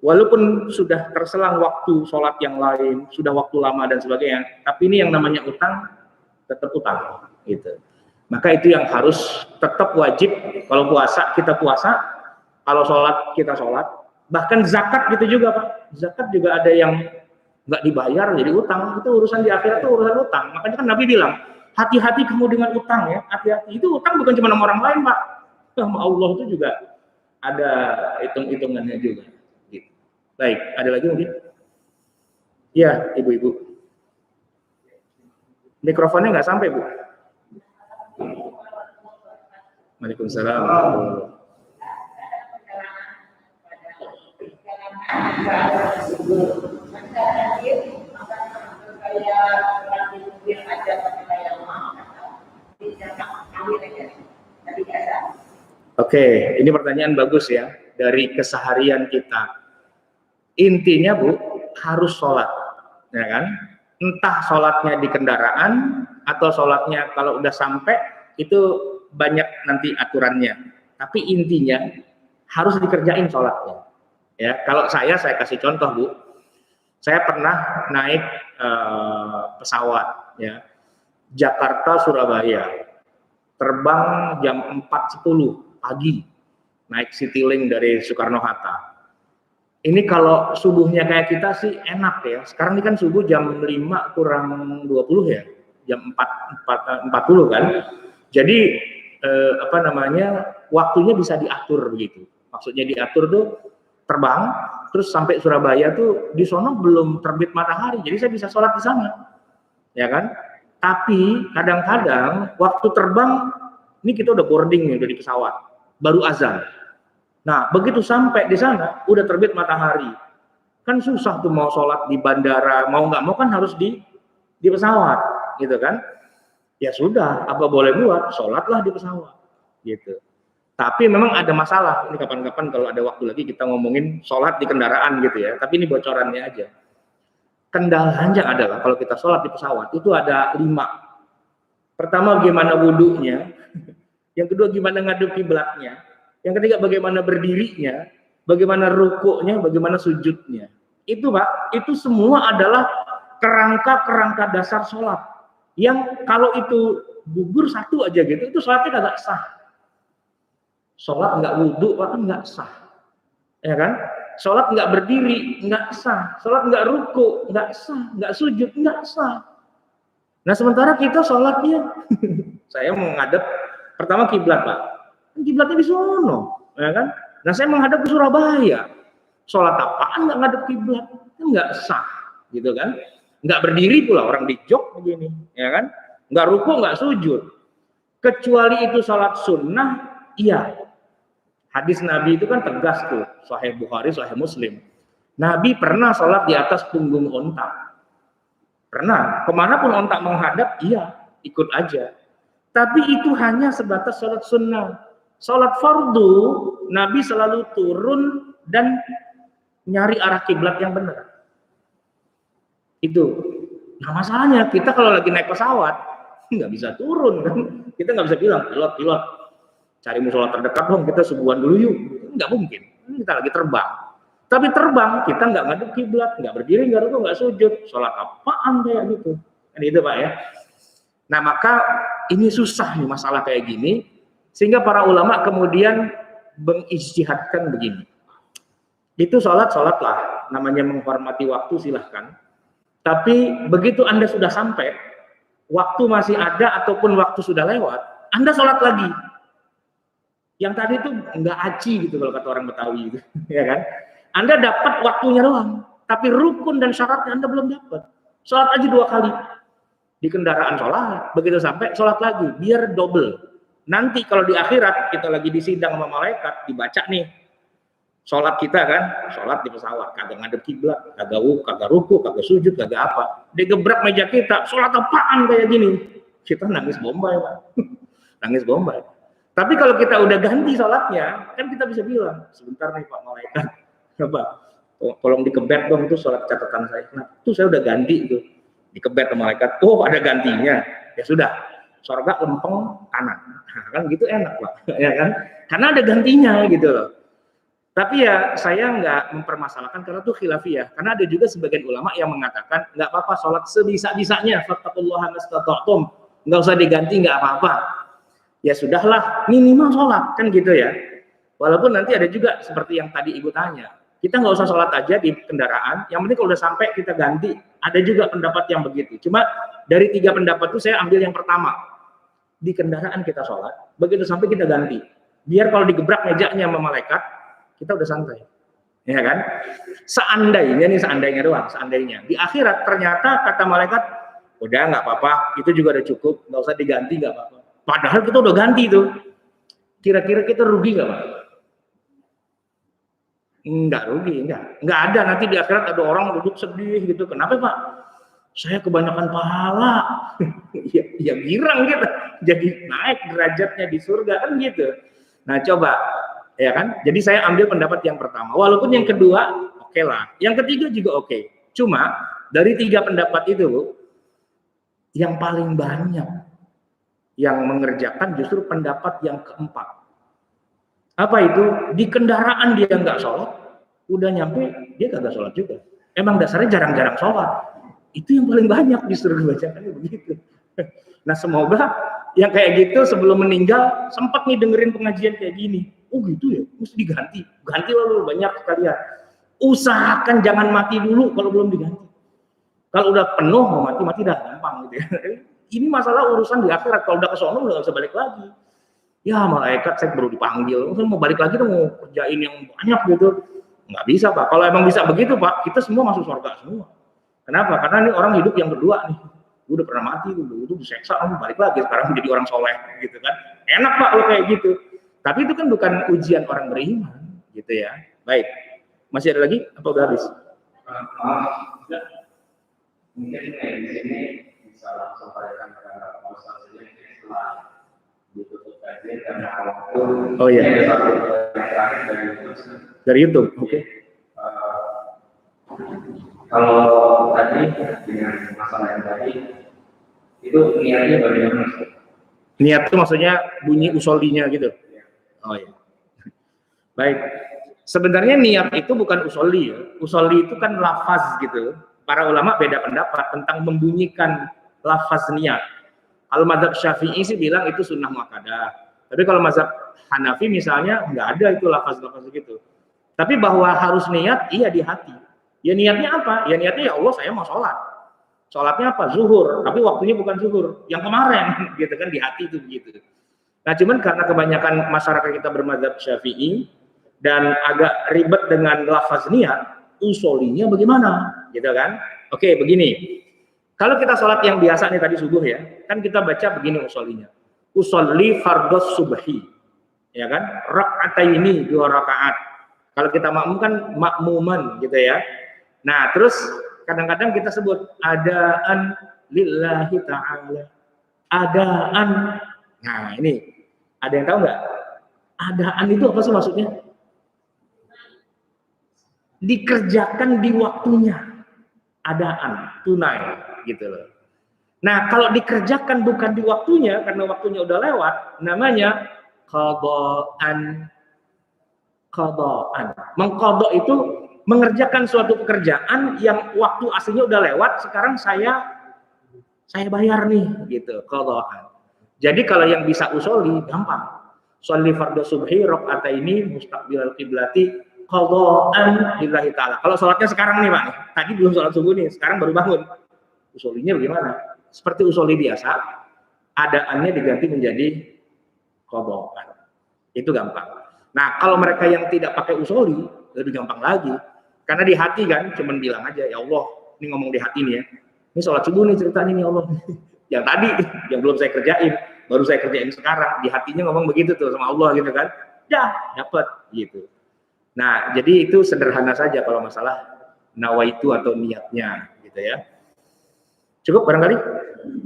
walaupun sudah terselang waktu sholat yang lain, sudah waktu lama dan sebagainya, tapi ini yang namanya utang, tetap utang. Gitu. Maka itu yang harus tetap wajib. Kalau puasa, kita puasa. Kalau sholat, kita sholat. Bahkan zakat gitu juga Pak. Zakat juga ada yang nggak dibayar jadi utang. Itu urusan di akhirat, itu urusan utang. Makanya kan Nabi bilang, hati-hati kamu dengan utang ya, hati-hati. Itu utang bukan cuma sama orang lain Pak, sama Allah itu juga ada hitung-hitungannya juga. Gitu. Baik, ada lagi mungkin? Ya, ibu-ibu. Mikrofonnya nggak sampai Bu. Waalaikumsalam. Oke, ini pertanyaan bagus ya, dari keseharian kita. Intinya Bu, harus sholat, ya kan? Entah sholatnya di kendaraan atau sholatnya kalau udah sampai, itu banyak nanti aturannya. Tapi intinya harus dikerjain sholatnya. Ya, kalau saya kasih contoh Bu, saya pernah naik pesawat, ya, Jakarta Surabaya, terbang jam 4.10 pagi, naik Citylink dari Soekarno Hatta. Ini kalau subuhnya kayak kita sih enak ya. Sekarang ini kan subuh jam 5 kurang 20 ya, jam 4.40 kan. Jadi waktunya bisa diatur begitu. Maksudnya diatur tuh terbang, terus sampai Surabaya tuh di sono belum terbit matahari, jadi saya bisa sholat di sana, ya kan? Tapi kadang-kadang waktu terbang, ini kita udah boarding nih, udah di pesawat, baru azan. Nah, begitu sampai di sana, udah terbit matahari. Kan susah tuh mau sholat di bandara, mau nggak mau kan harus di pesawat, gitu kan? Ya sudah, apa boleh buat, sholatlah di pesawat, gitu. Tapi memang ada masalah, ini kapan-kapan kalau ada waktu lagi kita ngomongin sholat di kendaraan gitu ya, tapi ini bocorannya aja. Kendalanya adalah kalau kita sholat di pesawat, itu ada 5. Pertama, bagaimana wudhunya. Yang kedua, gimana ngadep kiblatnya. Yang ketiga, bagaimana berdirinya, bagaimana rukuknya, bagaimana sujudnya. Itu Pak, itu semua adalah kerangka-kerangka dasar sholat. Yang kalau itu gugur satu aja gitu, itu sholatnya kagak sah. Sholat nggak wudhu, kan nggak sah, ya kan? Sholat nggak berdiri, nggak sah. Sholat nggak ruku, nggak sah. Nggak sujud, nggak sah. Nah sementara kita sholatnya, saya menghadap pertama kiblat Pak, kiblatnya di sono, ya kan? Nah saya menghadap ke Surabaya, sholat apaan nggak ngadep kiblat? Nggak sah, gitu kan? Nggak berdiri pula, orang di jok begini, ya kan? Nggak ruku, nggak sujud. Kecuali itu sholat sunnah, iya. Hadis Nabi itu kan tegas tuh, Sahih Bukhari, Sahih Muslim. Nabi pernah sholat di atas punggung onta. Pernah, kemanapun onta menghadap, iya, ikut aja. Tapi itu hanya sebatas sholat sunnah. Sholat fardu, Nabi selalu turun dan nyari arah kiblat yang benar. Itu. Nah masalahnya kita kalau lagi naik pesawat nggak bisa turun kan? Kita nggak bisa bilang pilot cari musola terdekat dong, kita subuhan dulu yuk. Nggak mungkin. Kita lagi terbang. Tapi terbang kita nggak ngadep kiblat, nggak berdiri, nggak rukuk, nggak sujud. Sholat apaan kayak gitu? Kan itu Pak ya. Nah maka ini susah nih masalah kayak gini, sehingga para ulama kemudian mengijtihadkan begini. Itu sholat lah, namanya menghormati waktu silahkan. Tapi begitu Anda sudah sampai, waktu masih ada ataupun waktu sudah lewat, Anda sholat lagi. Yang tadi itu nggak aci gitu kalau kata orang Betawi gitu, ya kan? Anda dapat waktunya doang, tapi rukun dan syaratnya Anda belum dapat. Sholat aja 2 kali. Di kendaraan sholat, begitu sampai sholat lagi, biar double. Nanti kalau di akhirat kita lagi disidang sama malaikat, dibaca nih sholat kita kan, sholat di pesawat, kagak ngadep kiblat, kagak ruku, kagak sujud, kagak apa. Digebrak meja kita, sholat apaan kayak gini? Kita nangis bombay Pak, nangis bombay. Tapi kalau kita udah ganti sholatnya, kan kita bisa bilang, sebentar nih Pak malaikat, apa? Tolong dikebet dong itu sholat catatan saya. Nah, itu saya udah ganti itu. Dikebet ke malaikat, oh ada gantinya, ya sudah, surga lempeng kanan, nah, kan gitu enak Pak, ya kan? Karena ada gantinya gitu loh. Tapi ya saya nggak mempermasalahkan karena itu khilafiyah, karena ada juga sebagian ulama yang mengatakan nggak apa-apa sholat sebisa-bisanya, fattaqullaha mastata'tum, nggak usah diganti nggak apa-apa. Ya sudahlah, minimal sholat kan gitu ya. Walaupun nanti ada juga seperti yang tadi Ibu tanya, kita nggak usah sholat aja di kendaraan, yang penting kalau udah sampai kita ganti. Ada juga pendapat yang begitu. Cuma dari 3 pendapat itu saya ambil yang pertama. Di kendaraan kita sholat, begitu sampai kita ganti. Biar kalau digebrak mejanya sama malaikat, kita udah santai. Ya kan? Seandainya doang, seandainya. Di akhirat ternyata kata malaikat, udah nggak apa-apa, itu juga udah cukup, nggak usah diganti, nggak apa-apa. Padahal kita udah ganti tuh. Kira-kira kita rugi nggak Pak? Enggak rugi, enggak ada. Nanti di akhirat ada orang duduk sedih gitu. Kenapa Pak? Saya kebanyakan pahala. ya girang gitu. Jadi naik derajatnya di surga kan gitu. Nah coba, ya kan? Jadi saya ambil pendapat yang pertama. Walaupun yang kedua oke lah. Yang ketiga juga oke. Cuma dari 3 pendapat itu, yang paling banyak yang mengerjakan justru pendapat yang keempat. Apa itu? Di kendaraan dia nggak sholat, udah nyampe dia kagak sholat juga. Emang dasarnya jarang-jarang sholat. Itu yang paling banyak justru dibacakannya begitu. Nah semoga yang kayak gitu sebelum meninggal sempat nih dengerin pengajian kayak gini. Oh gitu ya, mesti diganti. Ganti lalu banyak sekalian. Usahakan jangan mati dulu kalau belum diganti. Kalau udah penuh mau mati dah gampang gitu ya. Ini masalah urusan di akhirat. Kalau udah kesono udah nggak bisa balik lagi. Ya malaikat saya baru dipanggil, saya mau balik lagi dong, mau kerjain yang banyak gitu. Nggak bisa Pak, kalau emang bisa begitu Pak, kita semua masuk surga semua. Kenapa? Karena ini orang hidup yang kedua nih, udah pernah mati, itu diseksa, balik lagi, sekarang menjadi orang soleh gitu kan. Enak Pak kalau kayak gitu. Tapi itu kan bukan ujian orang beriman gitu ya. Baik, masih ada lagi? Apa udah habis? Mungkin di sini bisa langsung berikan kepada Ustaz saja setelah ditutup kajian karena waktu. Oh iya. Dari YouTube, oke. Kalau tadi dengan masalah yang tadi itu niatnya bagaimana? Niat itu maksudnya bunyi usolinya gitu. Oh iya. Baik. Sebenarnya niat itu bukan usoli ya. Usoli itu kan lafaz gitu. Para ulama beda pendapat tentang membunyikan lafaz niat. Kalau mazhab Syafi'i sih bilang itu sunnah muakkadah. Tapi kalau mazhab Hanafi misalnya nggak ada itu lafaz-lafaz gitu. Tapi bahwa harus niat, iya di hati. Ya niatnya apa? Ya niatnya ya Allah saya mau sholat. Sholatnya apa? Zuhur. Tapi waktunya bukan zuhur. Yang kemarin gitu kan di hati itu begitu. Nah cuman karena kebanyakan masyarakat kita bermazhab Syafi'i dan agak ribet dengan lafaz niat, usolinya bagaimana? Gitu kan? Oke begini. Kalau kita sholat yang biasa nih tadi subuh ya, kan kita baca begini usolinya. Usolli fardhos subhi. Ya kan? Raka'ataini 2 rakaat. Kalau kita makmum kan makmuman gitu ya. Nah, terus kadang-kadang kita sebut adaan lillahi ta'ala. Adaan. Nah, ini ada yang tahu nggak? Adaan itu apa sih maksudnya? Dikerjakan di waktunya. Adaan, tunai gitu loh. Nah, kalau dikerjakan bukan di waktunya karena waktunya udah lewat, namanya qadaan. Qadaan. Mengqadha itu mengerjakan suatu pekerjaan yang waktu aslinya udah lewat, sekarang saya bayar nih gitu, qadaan. Jadi kalau yang bisa usoli gampang. Sholli fardhu subhi rakaataini mustaqbilal qiblati qadaan lillahi ta'ala. Kalau sholatnya sekarang nih Pak, tadi belum sholat subuh nih, sekarang baru bangun. Usolinya bagaimana? Seperti usoli biasa, adaannya diganti menjadi qadaan. Itu gampang. Nah, kalau mereka yang tidak pakai usoli, lebih gampang lagi. Karena di hati kan, cuman bilang aja, ya Allah, ini ngomong di hati nih ya. Ini sholat subuh nih ceritanya nih ya Allah. Yang tadi, yang belum saya kerjain, baru saya kerjain sekarang. Di hatinya ngomong begitu tuh sama Allah gitu kan. Ya, dapat gitu. Nah, jadi itu sederhana saja kalau masalah nawaitu atau niatnya gitu ya. Cukup barangkali?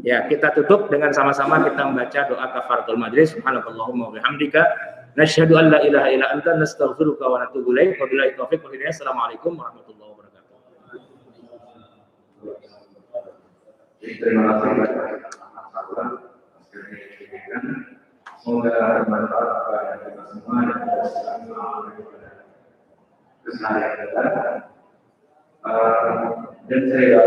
Ya, kita tutup dengan sama-sama kita membaca doa kafaratul majlis. Subhanakallahumma wa bihamdika nasyhadu an la ilaha illa anta nastaghfiruka wa natubu ilaik. Wabillahi taufiq wal hidayah. Assalamualaikum warahmatullahi wabarakatuh. Terima kasih semoga bermanfaat kepada kita semua dan saya